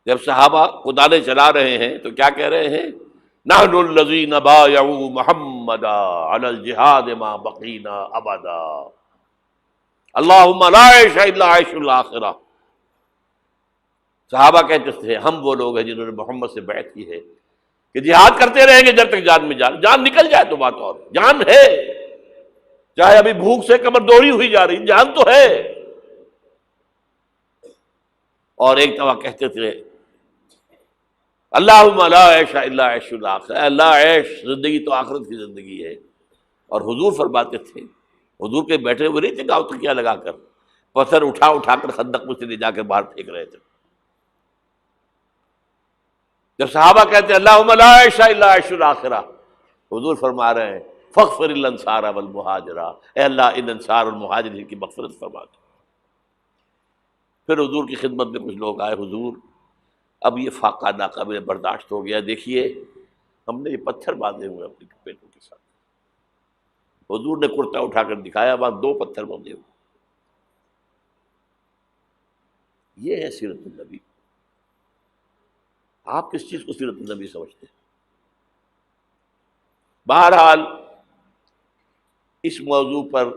جب صحابہ کدالیں چلا رہے ہیں تو کیا کہہ رہے ہیں؟ نحن الذین بایعوا محمدا علی الجہاد ما بقینا ابدا، اللہم لا عیش الا عیش الاخرہ۔ صحابہ کہتے تھے ہم وہ لوگ ہیں جنہوں نے محمد سے بیعت کی ہے کہ جہاد کرتے رہیں گے جب تک جان میں جان نکل جائے تو بات، اور جان ہے، چاہے ابھی بھوک سے کمر دوہری ہوئی جا رہی، جان تو ہے۔ اور ایک دفعہ کہتے تھے اللہم لا عیش الا عیش الاخرہ، اللہ عیش، زندگی تو آخرت کی زندگی ہے۔ اور حضور فرماتے تھے، حضور کے بیٹھے ہوئے نہیں تھے گاؤں تکیہ لگا کر، پتھر اٹھا اٹھا کر خندق میں سے لے جا کر باہر پھینک رہے تھے۔ جب صحابہ کہتے ہیں اللہم لا عیش الا عیش الاخرہ، حضور فرما رہے ہیں فاغفر الانصار والمہاجرہ، اے اللہ ان انصار اور مہاجرین کی مغفرت فرما دے۔ پھر حضور کی خدمت میں کچھ لوگ آئے، حضور اب یہ فاقہ ناقابل برداشت ہو گیا، دیکھیے ہم نے یہ پتھر باندھے ہوئے اپنی پیٹوں کے ساتھ۔ حضور نے کرتا اٹھا کر دکھایا، وہاں 2 پتھر باندھے ہوئے۔ یہ ہے سیرت النبی۔ آپ کس چیز کو سیرت النبی سمجھتے ہیں؟ بہرحال اس موضوع پر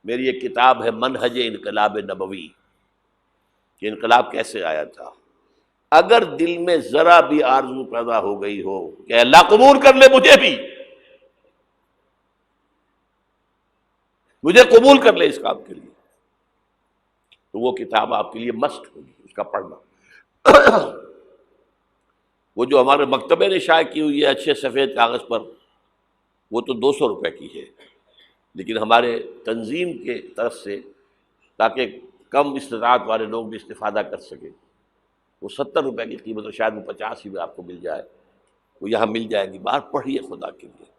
میری ایک کتاب ہے منہج انقلاب نبوی، کہ انقلاب کیسے آیا تھا۔ اگر دل میں ذرا بھی آرزو پیدا ہو گئی ہو کہ اللہ قبول کر لے مجھے بھی، مجھے قبول کر لے اس کام کے لیے، تو وہ کتاب آپ کے لیے مسٹ ہوگی، اس کا پڑھنا۔ وہ جو ہمارے مکتبے نے شائع کی ہوئی ہے اچھے سفید کاغذ پر، وہ تو 200 روپے کی ہے، لیکن ہمارے تنظیم کے طرف سے تاکہ کم استطاعت والے لوگ بھی استفادہ کر سکیں، وہ 70 روپے کی قیمت، اور شاید وہ 50 ہی میں آپ کو مل جائے، وہ یہاں مل جائے گی۔ باہر پڑھیے خدا کے لیے،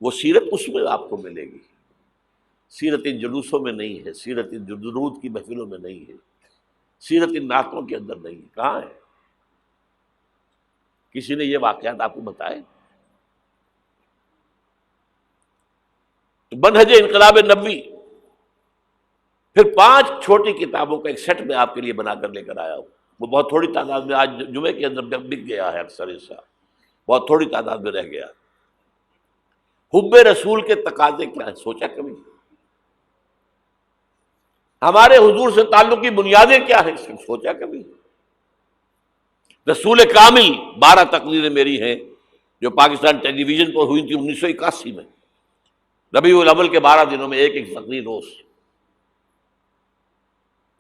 وہ سیرت اس میں آپ کو ملے گی، سیرت ان جلوسوں میں نہیں ہے، سیرت ان درود کی محفلوں میں نہیں ہے، سیرت ان نعتوں کے اندر نہیں ہے۔ کہاں ہے؟ کسی نے یہ واقعات آپ کو بتائے؟ تو منہج انقلاب نبوی، پھر 5 چھوٹی کتابوں کا ایک سیٹ میں آپ کے لیے بنا کر لے کر آیا ہوں۔ وہ بہت تھوڑی تعداد میں آج جمعے کے اندر بک گیا ہے، اکثر حصہ بہت تھوڑی تعداد میں رہ گیا۔ حب رسول کے تقاضے کیا ہیں، سوچا کبھی؟ ہمارے حضور سے تعلق کی بنیادیں کیا ہیں، سوچا کبھی؟ رسول کامل 12 تقریریں میری ہیں جو پاکستان ٹیلی ویژن پر ہوئی تھی 1981 میں، ربیع الاول کے 12 دنوں میں ایک تقریر روز۔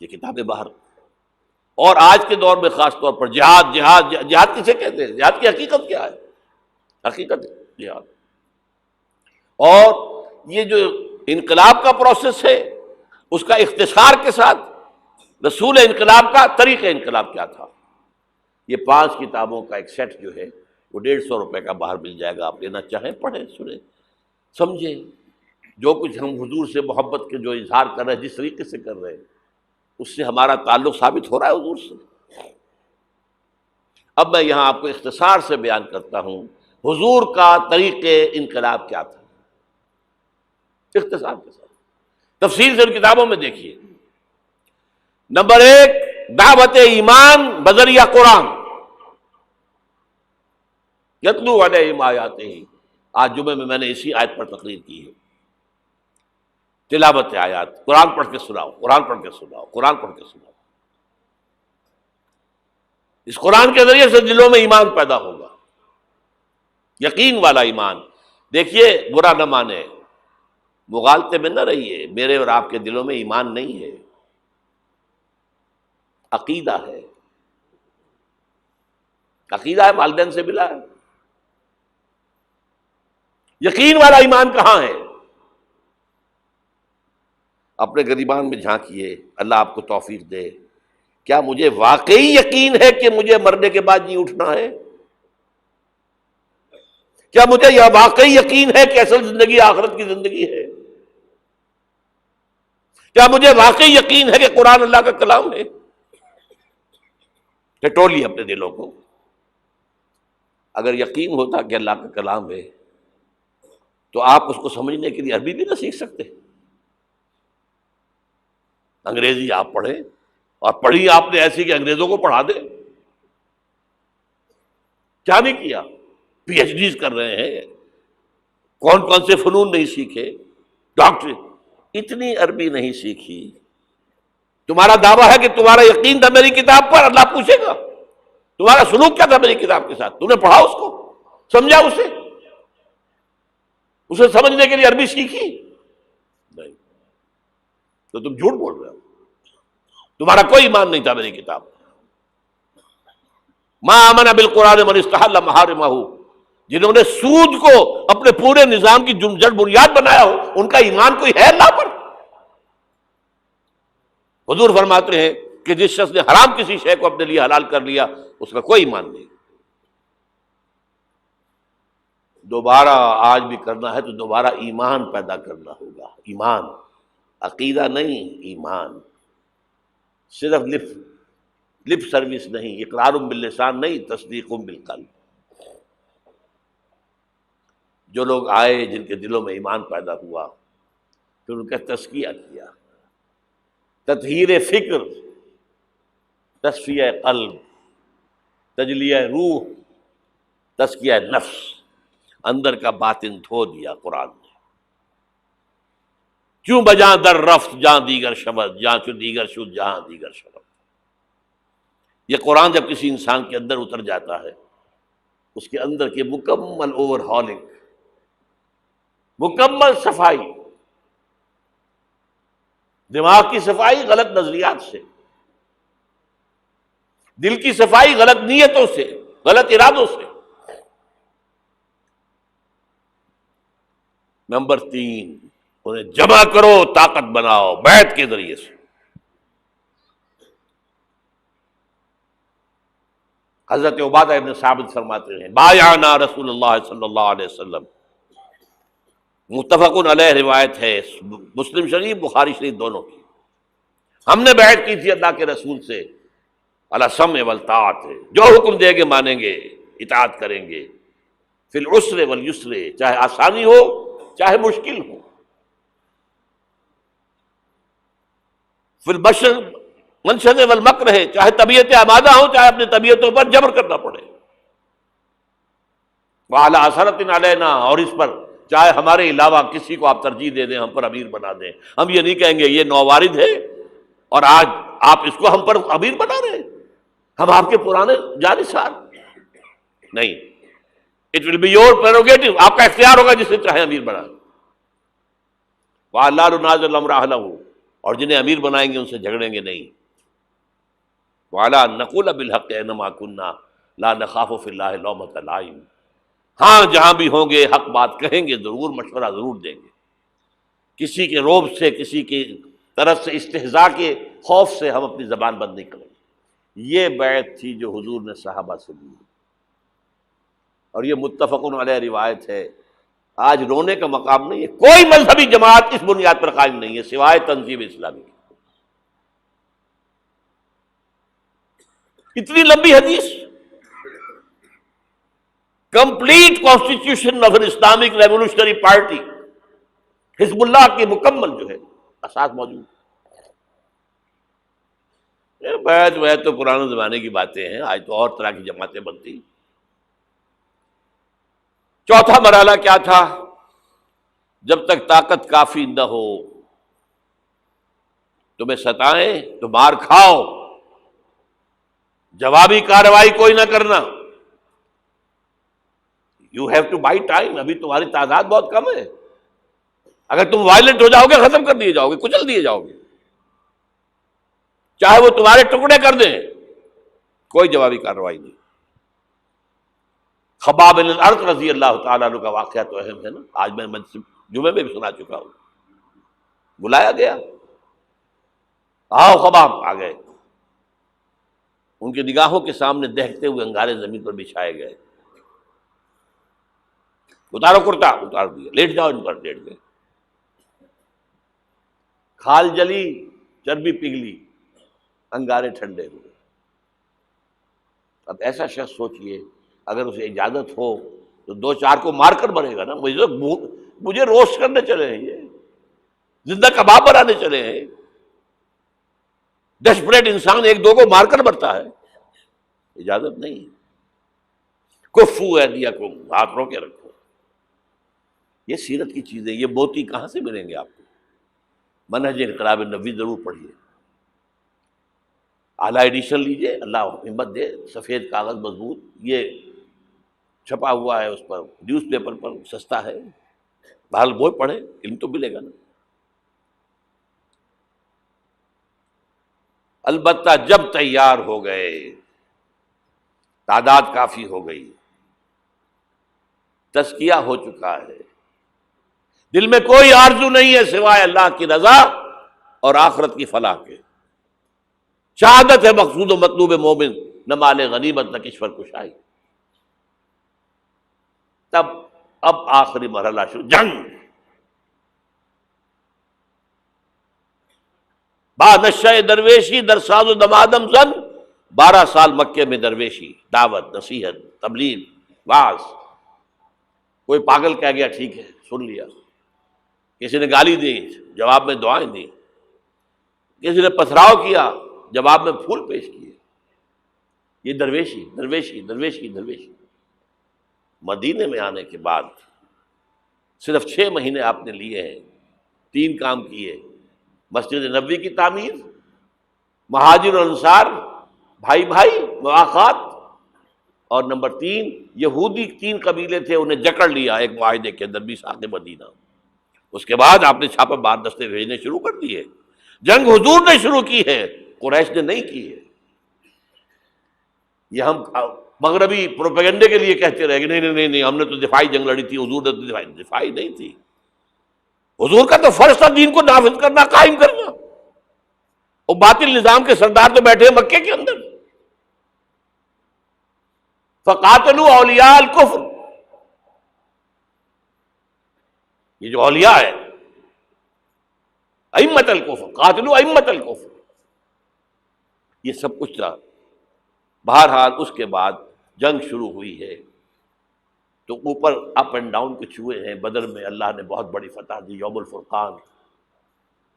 یہ کتابیں باہر، اور آج کے دور میں خاص طور پر جہاد جہاد جہاد کسے کہتے ہیں؟ جہاد کی حقیقت کیا ہے؟ حقیقت جہاد، اور یہ جو انقلاب کا پروسیس ہے اس کا اختصار کے ساتھ رسول انقلاب کا طریق انقلاب کیا تھا۔ یہ 5 کتابوں کا ایک سیٹ جو ہے وہ 150 روپے کا باہر مل جائے گا، آپ لینا چاہیں پڑھیں، سنیں، سمجھیں۔ جو کچھ ہم حضور سے محبت کے جو اظہار کر رہے ہیں، جس طریقے سے کر رہے ہیں، اس سے ہمارا تعلق ثابت ہو رہا ہے حضور سے۔ اب میں یہاں آپ کو اختصار سے بیان کرتا ہوں حضور کا طریق انقلاب کیا تھا، اختصار کے ساتھ۔ تفصیل سے ان کتابوں میں دیکھیے۔ نمبر 1، دعوت ایمان بذریعہ قرآن، یتلو علیہم آیاتہ۔ آج جمعے میں نے اسی آیت پر تقریر کی ہے، تلاوت آیات، قرآن پڑھ کے سناؤ، قرآن پڑھ کے سناؤ، قرآن پڑھ کے سناؤ۔ اس قرآن کے ذریعے سے دلوں میں ایمان پیدا ہوگا، یقین والا ایمان۔ دیکھیے برا نہ مانے، مغالطے میں نہ رہیے، میرے اور آپ کے دلوں میں ایمان نہیں ہے، عقیدہ ہے، عقیدہ ہے، والدین سے ملا ہے۔ یقین والا ایمان کہاں ہے؟ اپنے گریبان میں جھانکیے، اللہ آپ کو توفیق دے۔ کیا مجھے واقعی یقین ہے کہ مجھے مرنے کے بعد جی اٹھنا ہے؟ کیا مجھے یہ واقعی یقین ہے کہ اصل زندگی آخرت کی زندگی ہے؟ کیا مجھے واقعی یقین ہے کہ قرآن اللہ کا کلام ہے؟ ٹٹولیے اپنے دلوں کو۔ اگر یقین ہوتا کہ اللہ کا کلام ہے تو آپ اس کو سمجھنے کے لیے عربی بھی نہ سیکھ سکتے؟ انگریزی آپ پڑھیں، اور پڑھی آپ نے ایسی کہ انگریزوں کو پڑھا دیں؟ کیا نہیں کیا؟ پی ایچ ڈیز کر رہے ہیں، کون کون سے فنون نہیں سیکھے، ڈاکٹر، اتنی عربی نہیں سیکھی۔ تمہارا دعویٰ ہے کہ تمہارا یقین تھا میری کتاب پر، اللہ پوچھے گا تمہارا سلوک کیا تھا میری کتاب کے ساتھ؟ تم نے پڑھا اس کو، سمجھا اسے سمجھنے کے لیے عربی سیکھی؟ نہیں، تو تم جھوٹ بول رہے ہو، تمہارا کوئی ایمان نہیں تھا میری کتاب۔ ما آمن بالقرآن من استحل محارمہ، جنہوں نے سود کو اپنے پورے نظام کی جڑ بنیاد بنایا ہو، ان کا ایمان کوئی ہے اللہ پر؟ حضور فرماتے ہیں کہ جس شخص نے حرام کسی شے کو اپنے لیے حلال کر لیا اس کا کوئی ایمان نہیں۔ دوبارہ آج بھی کرنا ہے تو دوبارہ ایمان پیدا کرنا ہوگا، ایمان، عقیدہ نہیں، ایمان۔ صرف لپ سروس نہیں، اقرار باللسان نہیں، تصدیق بالقلب۔ جو لوگ آئے جن کے دلوں میں ایمان پیدا ہوا، پھر ان کا تزکیہ کیا، تطہیر فکر، تصفیہ قلب، تجلیہ روح، تزکیہ نفس، اندر کا باطن دھو دیا قرآن نے۔ کیوں بجاں در رفت جہاں دیگر شبد، جہاں چو دیگر شد جہاں دیگر شبد۔ یہ قرآن جب کسی انسان کے اندر اتر جاتا ہے، اس کے اندر کی مکمل اوور ہالنگ، مکمل صفائی، دماغ کی صفائی غلط نظریات سے، دل کی صفائی غلط نیتوں سے، غلط ارادوں سے۔ نمبر 3، انہیں جمع کرو، طاقت بناؤ بیعت کے ذریعے سے۔ حضرت عبادہ ابن ثابت فرماتے ہیں بایعنا رسول اللہ صلی اللہ علیہ وسلم، متفق علیہ روایت ہے، مسلم شریف بخاری شریف دونوں کی۔ ہم نے بیعت کی تھی اللہ کے رسول سے، علی السمع والطاعت، جو حکم دے گے مانیں گے، اطاعت کریں گے، فی العسر والیسر، چاہے آسانی ہو چاہے مشکل ہو، فی البشر منشد والمکر ہے، چاہے طبیعتیں آمادہ ہوں چاہے اپنی طبیعتوں پر جبر کرنا پڑے، وعلی اثرۃ علینا، اور اس پر چاہے ہمارے علاوہ کسی کو آپ ترجیح دے دیں، ہم پر امیر بنا دیں۔ ہم یہ نہیں کہیں گے یہ نووارد ہے اور آج آپ اس کو ہم پر امیر بنا رہے ہیں، ہم آپ کے پرانے جانثار نہیں۔ It will be your prerogative, آپ کا اختیار ہوگا جسے چاہے امیر بنا۔ وَأَلَّا نُنَازِعَ الْأَمْرَ أَهْلَهُ، اور جنہیں امیر بنائیں گے ان سے جھگڑیں گے نہیں۔ وَعَلَىٰ أَن نَّقُولَ بِالْحَقِّ أَيْنَمَا كُنَّا لَا نَخَافُ فِي اللَّهِ لَوْمَةَ لَائِمٍ، ہاں جہاں بھی ہوں گے حق بات کہیں گے، ضرور مشورہ ضرور دیں گے، کسی کے روب سے، کسی کی طرف سے استہزاء کے خوف سے ہم اپنی زبان بند نہیں کریں گے۔ یہ بیعت تھی جو حضور نے صحابہ سے لی، اور یہ متفق علیہ روایت ہے۔ آج رونے کا مقام نہیں ہے، کوئی مذہبی جماعت اس بنیاد پر قائم نہیں ہے سوائے تنظیم اسلامی کی۔ اتنی لمبی حدیث، complete constitution of an Islamic revolutionary party, حزب اللہ کی مکمل جو ہے اساس موجود۔ بیعت ویعت تو پرانے زمانے کی باتیں ہیں، آج تو اور طرح کی جماعتیں بنتی۔ چوتھا مرحلہ کیا تھا؟ جب تک طاقت کافی نہ ہو، تمہیں ستائیں تو مار کھاؤ، جوابی کارروائی کوئی نہ کرنا۔ You have to buy time, ابھی تمہاری تعداد بہت کم ہے، اگر تم وائلنٹ ہو جاؤ گے ختم کر دیے جاؤ گے، کچل دیے جاؤ گے، چاہے وہ تمہارے ٹکڑے کر دیں، کوئی جوابی کارروائی نہیں۔ خباب بن الارت رضی اللہ تعالیٰ عنہ کا واقعہ تو اہم ہے نا، آج میں جمعے میں بھی سنا چکا ہوں۔ بلایا گیا، آؤ خباب، آ گئے، ان کی نگاہوں کے سامنے دہتے ہوئے انگارے زمین پر بچھائے گئے، اتارو کرتا، اتار دیا، لیٹ جاؤ ان پر، لیٹ گئے، کھال جلی، چربی پگھلی، انگارے ٹھنڈے ہوئے۔ اب ایسا شخص سوچئے اگر اسے اجازت ہو تو دو چار کو مار کر مرے گا نا، مجھے روسٹ کرنے چلے ہیں، یہ زندہ کباب بنانے چلے ہیں۔ ڈیسپریٹ انسان ایک دو کو مار کر مرتا ہے، اجازت نہیں۔ کفو ایدیکم، ہاتھ رو کے رکھو۔ یہ سیرت کی چیزیں، یہ موتی کہاں سے ملیں گے آپ کو؟ منہج انقلاب نبوی ضرور پڑھیے، اعلیٰ ایڈیشن لیجئے، اللہ ہمت دے، سفید کاغذ مضبوط، یہ چھپا ہوا ہے اس پر، نیوز پیپر پر سستا ہے، بہرحال وہ پڑھے، علم تو ملے گا نا۔ البتہ جب تیار ہو گئے، تعداد کافی ہو گئی، تزکیہ ہو چکا ہے، دل میں کوئی آرزو نہیں ہے سوائے اللہ کی رضا اور آخرت کی فلاح کے، شہادت ہے مقصود و مطلوب مومن، نہ مال غنیمت نہ کشور کشائی۔ تب اب آخری مرحلہ شروع، جنگ۔ با نشہ درویشی در ساز و دمادم زن، 12 سال مکے میں درویشی، دعوت، نصیحت، تبلیغ، وعظ۔ کوئی پاگل کہہ گیا ٹھیک ہے سن لیا، کسی نے گالی دی جواب میں دعائیں دی، کسی نے پتھراؤ کیا جواب میں پھول پیش کیے۔ یہ درویشی درویشی درویشی درویشی۔ مدینے میں آنے کے بعد صرف 6 مہینے آپ نے لیے ہیں، 3 کام کیے: مسجد نبوی کی تعمیر، مہاجر اور انصار بھائی بھائی مواخات، اور نمبر 3 یہودی 3 قبیلے تھے انہیں جکڑ لیا ایک معاہدے کے اندر میثاق مدینہ۔ اس کے بعد آپ نے چھاپہ مار دستے بھیجنے شروع کر دیے۔ جنگ حضور نے شروع کی ہے، قریش نے نہیں کی ہے۔ یہ ہم مغربی پروپیگنڈے کے لیے کہتے رہے کہ نہیں ہم نے تو دفاعی جنگ لڑی تھی، حضور نے تو دفاعی نہیں تھی۔ حضور کا تو فرض تھا دین کو نافذ کرنا، قائم کرنا۔ اور باطل نظام کے سردار تو بیٹھے ہیں مکے کے اندر۔ فقاتلوا اولیاء الکفر، یہ جو اولیاء ہے ائمۃ الکفر، قاتلوا ائمۃ الکفر، یہ سب کچھ تھا۔ بہرحال اس کے بعد جنگ شروع ہوئی ہے تو اوپر اپ اینڈ ڈاؤن کچھ ہوئے ہیں۔ بدر میں اللہ نے بہت بڑی فتح دی، یوم الفرقان۔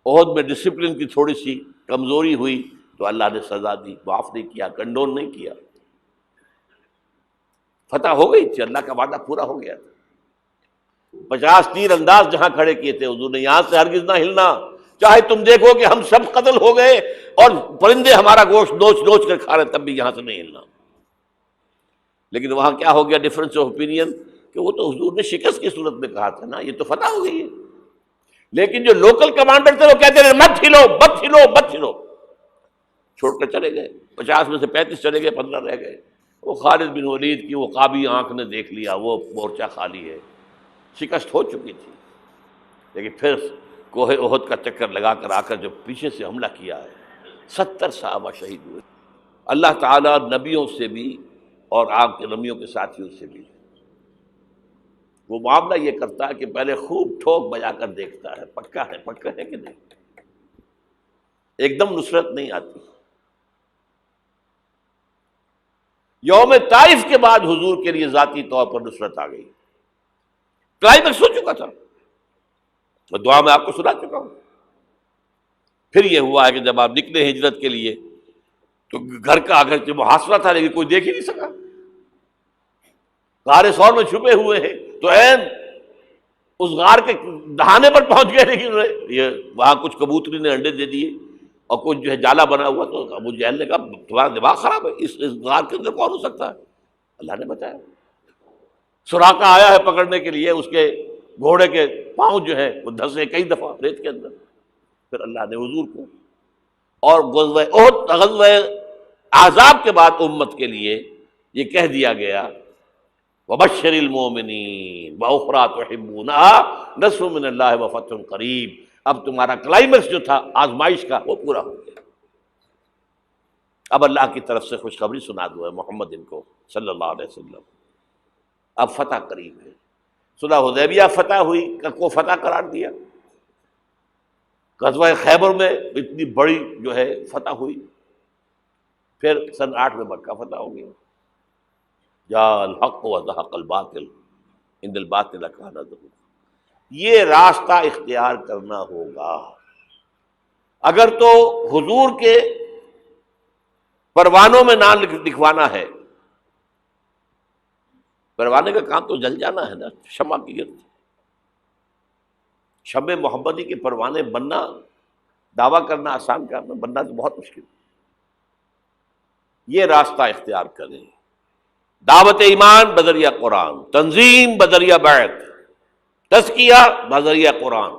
احد میں ڈسپلن کی تھوڑی سی کمزوری ہوئی تو اللہ نے سزا دی، معاف نہیں کیا، کنڈون نہیں کیا۔ فتح ہو گئی تھی، اللہ کا وعدہ پورا ہو گیا تھا۔ 50 تیر انداز جہاں کھڑے کیے تھے حضور نے، یہاں سے ہرگز نہ ہلنا، چاہے تم دیکھو کہ ہم سب قتل ہو گئے اور پرندے ہمارا گوشت نوچ نوچ کر کھا رہے، تب بھی یہاں سے نہیں ہلنا۔ لیکن وہاں کیا ہو گیا ڈفرنس آف اوپینین کہ وہ تو حضور نے شکست کی صورت میں کہا تھا نا، یہ تو فتح ہو گئی ہے۔ لیکن جو لوکل کمانڈر تھے وہ کہتے رہے مت ہلو مت ہلو مت ہلو، چھوڑ کر چلے گئے۔ 50 میں سے 35 چلے گئے، 15 رہ گئے۔ وہ خالد بن ولید کی وہ قابی آنکھ نے دیکھ لیا، وہ مورچہ خالی ہے، شکست ہو چکی تھی۔ لیکن پھر کوہ احد کا چکر لگا کر آ کر جو پیچھے سے حملہ کیا ہے، 70 صحابہ شہید ہوئے۔ اللہ تعالیٰ نبیوں سے بھی اور آپ کے نبیوں کے ساتھیوں سے بھی وہ معاملہ یہ کرتا ہے کہ پہلے خوب ٹھوک بجا کر دیکھتا ہے پکا ہے کہ نہیں۔ ایک دم نصرت نہیں آتی۔ یوم طائف کے بعد حضور کے لیے ذاتی طور پر نصرت آ گئی۔ کلائمیکس ہو چکا تھا، میں دعا میں آپ کو سنا چکا ہوں۔ پھر یہ ہوا ہے کہ جب آپ نکلے ہجرت کے لیے تو گھر کا اگرچہ محاصرہ تھا لیکن کوئی دیکھ ہی نہیں سکا، غار ثور میں چھپے ہوئے ہیں تو عین اس غار کے دہانے پر پہنچ گئے، لیکن یہ وہاں کچھ کبوتری نے انڈے دے دیے اور کچھ جو ہے جالا بنا ہوا، تو ابو جہل نے کہا تمہارا دماغ خراب ہے، اس غار کے اندر کون ہو سکتا ہے؟ اللہ نے بتایا۔ سراقہ آیا ہے پکڑنے کے لیے، اس کے گھوڑے کے پاؤں جو ہے وہ دھسے کئی دفعہ ریت کے اندر۔ پھر اللہ نے حضور کو اور غزوہ احد، غزوہ احزاب کے بعد امت کے لیے یہ کہہ دیا گیا وبشر المؤمنین واخری تحبونها نصر من اللہ وفتح قریب۔ اب تمہارا کلائمیکس جو تھا آزمائش کا وہ پورا ہو گیا۔ اب اللہ کی طرف سے خوشخبری سنا دو ہے محمد ان کو صلی اللہ علیہ وسلم، اب فتح قریب ہے۔ صلح حدیبیہ فتح ہوئی کو فتح قرار دیا، غزوہ خیبر میں اتنی بڑی جو ہے فتح ہوئی، پھر سن 8 میں مکہ فتح ہو گیا۔ جاء الحق وزهق الباطل ان الباطل کان زہوقا۔ یہ راستہ اختیار کرنا ہوگا اگر تو حضور کے پروانوں میں نام لکھوانا ہے۔ پروانے کا کام تو جل جانا ہے نا، شمع کی گرد، شمع محمدی کے پروانے بننا، دعویٰ کرنا آسان کرنا، بننا تو بہت مشکل۔ یہ راستہ اختیار کریں، دعوت ایمان بذریعہ قرآن، تنظیم بذریعہ بیعت، تزکیہ بذریعہ قرآن،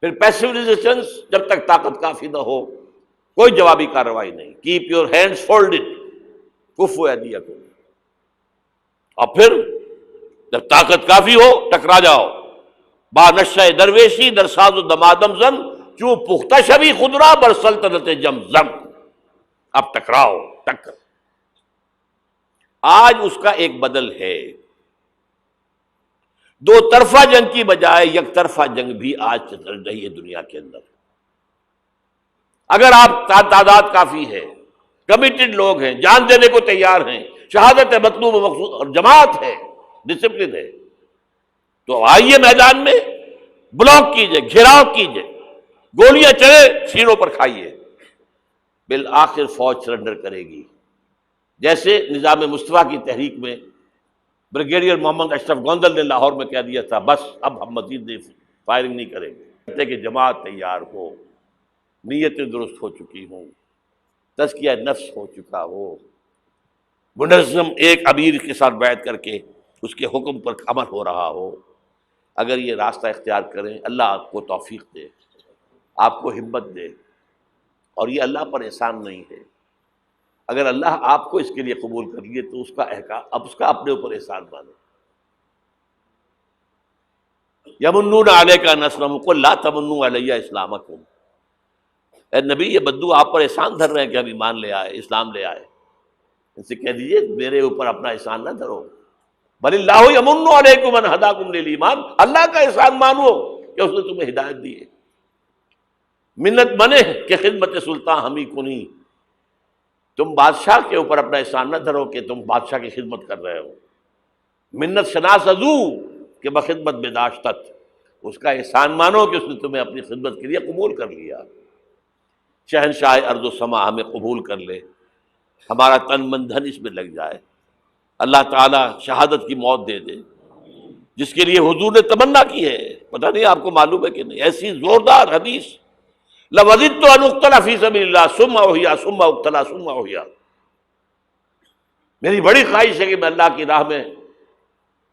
پھر پیسو ریزسٹنس جب تک طاقت کافی نہ ہو کوئی جوابی کارروائی نہیں۔ کیپ یور ہینڈز فولڈڈ کفوا ایدیکم، اور پھر جب طاقت کافی ہو ٹکرا جاؤ۔ با نشہ درویشی در ساز و دمادم زن چوں پختہ شبی خدرا بر سلطنت جمزم۔ اب ٹکراؤ، ٹکر۔ آج اس کا ایک بدل ہے، دو طرفہ جنگ کی بجائے یک طرفہ جنگ بھی آج چل رہی ہے دنیا کے اندر۔ اگر آپ تعداد کافی ہے، کمیٹڈ لوگ ہیں، جان دینے کو تیار ہیں، شہادت ہے مطلوب و مقصود اور جماعت ہے، ڈسپلن ہے، تو آئیے میدان میں، بلاک کیجئے، گھیراؤ کیجئے، گولیاں چلے سینوں پر کھائیے، بالآخر فوج سرنڈر کرے گی۔ جیسے نظام مصطفیٰ کی تحریک میں بریگیڈیئر محمد اشرف گوندل نے لاہور میں کہہ دیا تھا بس اب ہم مزید فائرنگ نہیں کریں گے، کہ جماعت تیار ہو، نیتیں درست ہو چکی ہوں، تزکیہ نفس ہو چکا ہو، منظم ایک امیر کے ساتھ بیعت کر کے اس کے حکم پر عمل ہو رہا ہو۔ اگر یہ راستہ اختیار کریں، اللہ آپ کو توفیق دے، آپ کو ہمت دے، اور یہ اللہ پر احسان نہیں ہے۔ اگر اللہ آپ کو اس کے لیے قبول کر لیے تو اس کا احکام، اب اس کا اپنے اوپر احسان مانو۔ یمنون علیک ان اسلموا قل لا تمنوا علی اسلامکم، اے نبی یہ بدو آپ پر احسان دھر رہے ہیں کہ ہم ایمان لے آئے، اسلام لے آئے، ان سے کہہ دیجئے میرے اوپر اپنا احسان نہ دھرو، بل اللہ یمن علیکم ان ہداکم للایمان، اللہ کا احسان مانو کہ اس نے تمہیں ہدایت دی ہے۔ منت بنے کہ خدمت سلطان ہمیں کنی، تم بادشاہ کے اوپر اپنا احسان نہ دھرو کہ تم بادشاہ کی خدمت کر رہے ہو۔ منت شناس ازو کہ بخدمت بداشتت، اس کا احسان مانو کہ اس نے تمہیں اپنی خدمت کے لیے قبول کر لیا۔ شہنشاہ ارض و سما ہمیں قبول کر لے، ہمارا تن من دھن اس میں لگ جائے، اللہ تعالیٰ شہادت کی موت دے دے جس کے لیے حضور نے تمنا کی ہے۔ پتہ نہیں آپ کو معلوم ہے کہ نہیں، ایسی زوردار حدیث، لَوَدِدتُّ أَنْ أُقْتَلَ فِي سَبِيلِ اللَّهِ ثُمَّ أُحْيَا ثُمَّ أُقْتَلَ ثُمَّ أُحْيَا، میری بڑی خواہش ہے کہ میں اللہ کی راہ میں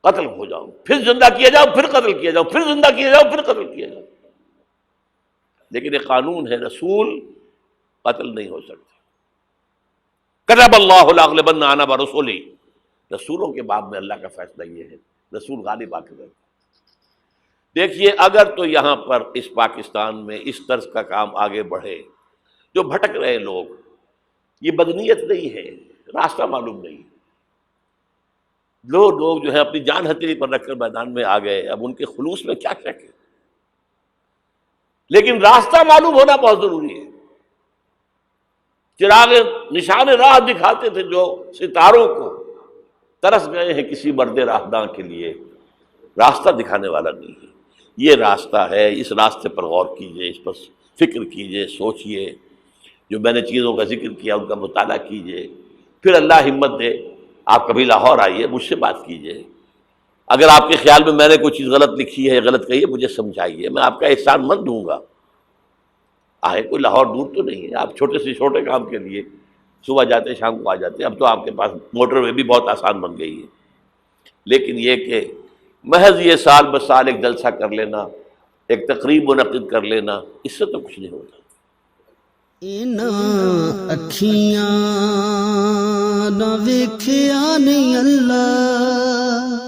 قتل ہو جاؤں، پھر زندہ کیا جاؤں، پھر قتل کیا جاؤں، پھر زندہ کیا جاؤں، پھر قتل کیا جاؤں۔ لیکن ایک قانون ہے، رسول قتل نہیں ہو سکتا۔ کتب اللہ لأغلبن انا ورسلی، رسولوں کے باب میں اللہ کا فیصلہ یہ ہے، رسول غالب آ کے رہتے۔ دیکھیے اگر تو یہاں پر اس پاکستان میں اس طرز کا کام آگے بڑھے، جو بھٹک رہے لوگ، یہ بدنیت نہیں ہے، راستہ معلوم نہیں، لوگ جو ہیں اپنی جان ہتھیلی پر رکھ کر میدان میں آ گئے، اب ان کے خلوص میں کیا شک ہے، لیکن راستہ معلوم ہونا بہت ضروری ہے۔ چراغ نشان راہ دکھاتے تھے جو ستاروں کو، ترس گئے ہیں کسی مرد راہداں کے لیے، راستہ دکھانے والا نہیں ہے۔ یہ راستہ ہے، اس راستے پر غور کیجئے، اس پر فکر کیجئے، سوچئے، جو میں نے چیزوں کا ذکر کیا ان کا مطالعہ کیجئے، پھر اللہ ہمت دے آپ کبھی لاہور آئیے، مجھ سے بات کیجئے، اگر آپ کے خیال میں نے کوئی چیز غلط لکھی ہے، غلط کہی ہے، مجھے سمجھائیے، میں آپ کا احسان مند ہوں گا۔ آئے، کوئی لاہور دور تو نہیں ہے، آپ چھوٹے سے چھوٹے کام کے لیے صبح جاتے شام کو آ جاتے، اب تو آپ کے پاس موٹر وے بھی بہت آسان بن گئی ہے، لیکن یہ کہ محض یہ سال بہ سال ایک جلسہ کر لینا، ایک تقریب منعقد کر لینا، اس سے تو کچھ نہیں ہوتا۔ اکھیاں نہ ویکھیا نہیں اللہ،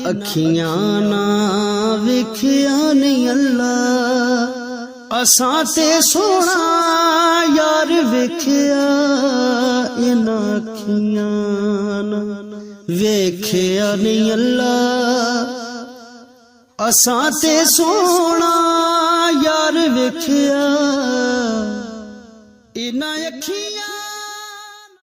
اکھیاں نہ ویکھیا نہیں اللہ، اساں تے سونا یار ویکھیا، اکھیاں نہ ویکھیا نہیں اللہ، اساں تے سونا یار ویکھیا، اکھیاں